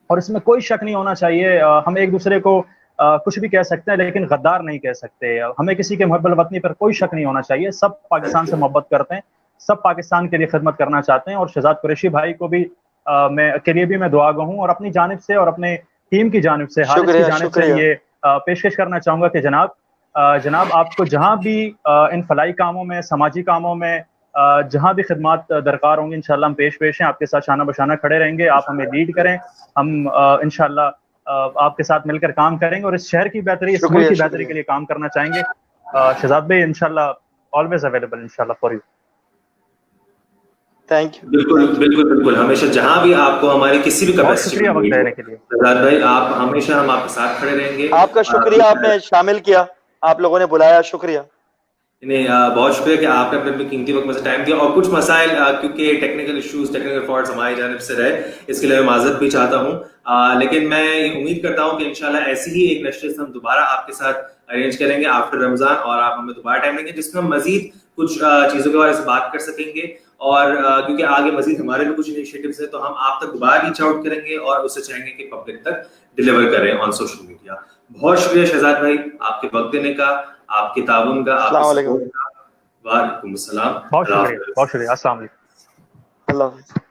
Speaker 2: और इसमें कोई शक नहीं होना चाहिए। हम एक दूसरे को कुछ भी कह सकते हैं लेकिन गद्दार नहीं कह सकते। हमें किसी के मुहब्बल वतनी पर कोई शक नहीं होना चाहिए। सब पाकिस्तान से मोहब्बत करते हैं, सब पाकिस्तान के लिए खिदमत करना चाहते हैं। और शहजाद कुरैशी भाई को भी के लिए भी मैं दुआ गो हूँ, और अपनी जानिब से और अपने टीम की जानिब से, हारिस की जानिब से ये पेशकश करना चाहूंगा कि जनाब आपको जहां भी इन फलाई कामों में, समाजी कामों में जहां भी खिदमत दरकार होंगी, इंशाल्लाह हम पेश हैं, आपके साथ शाना बशाना खड़े रहेंगे। आप हमें लीड करें, हम इंशाल्लाह आपके साथ मिलकर काम करेंगे और इस शहर की बेहतरी, इस मुल्क की बेहतरी के लिए काम करना चाहेंगे। शहजाद भाई इंशाल्लाह ऑलवेज अवेलेबल इंशाल्लाह फॉर यू।
Speaker 3: Thank you.
Speaker 1: बिल्कुल बिल्कुल बिल्कुल, हमेशा जहां भी आपको हमारे किसी भी
Speaker 2: बहुत शुक्रिया वक्त देने के लिए
Speaker 1: शहजाद भाई, आप हमेशा हम आपके साथ खड़े रहेंगे।
Speaker 3: आपका शुक्रिया, आपने शामिल किया, आप लोगों ने बुलाया, शुक्रिया।
Speaker 1: नहीं, बहुत शुक्रिया कि आपने अपने कीमती वक्त में से टाइम दिया। और कुछ मसाइल क्योंकि टेक्निकल इश्यूज, टेक्निकल फॉल्ट्स हमारी जानिब से रहे, इसके लिए मैं माजरत भी चाहता हूँ। लेकिन मैं ये उम्मीद करता हूँ कि इंशाल्लाह ऐसी ही एक नशस्त हम दोबारा आपके साथ अरेंज करेंगे आफ्टर रमजान, और आप हमें दोबारा टाइम देंगे जिसमें हम मजीद कुछ चीजों के बारे में बात कर सकेंगे। और क्योंकि आगे मजीद हमारे भी कुछ इनिशिएटिव्स हैं, तो हम आप तक दोबारा रीच आउट करेंगे और उससे चाहेंगे कि पब्लिक तक डिलीवर करें ऑन सोशल मीडिया। बहुत शुक्रिया शहजाद भाई आपके वक्त देने का, आपके ताउन का, आपके सपोर्ट का। वालेकुम अस्सलाम।
Speaker 2: बहुत शुक्रिया, अस्सलाम वालेकुम।
Speaker 3: अल्लाह हाफ़िज़।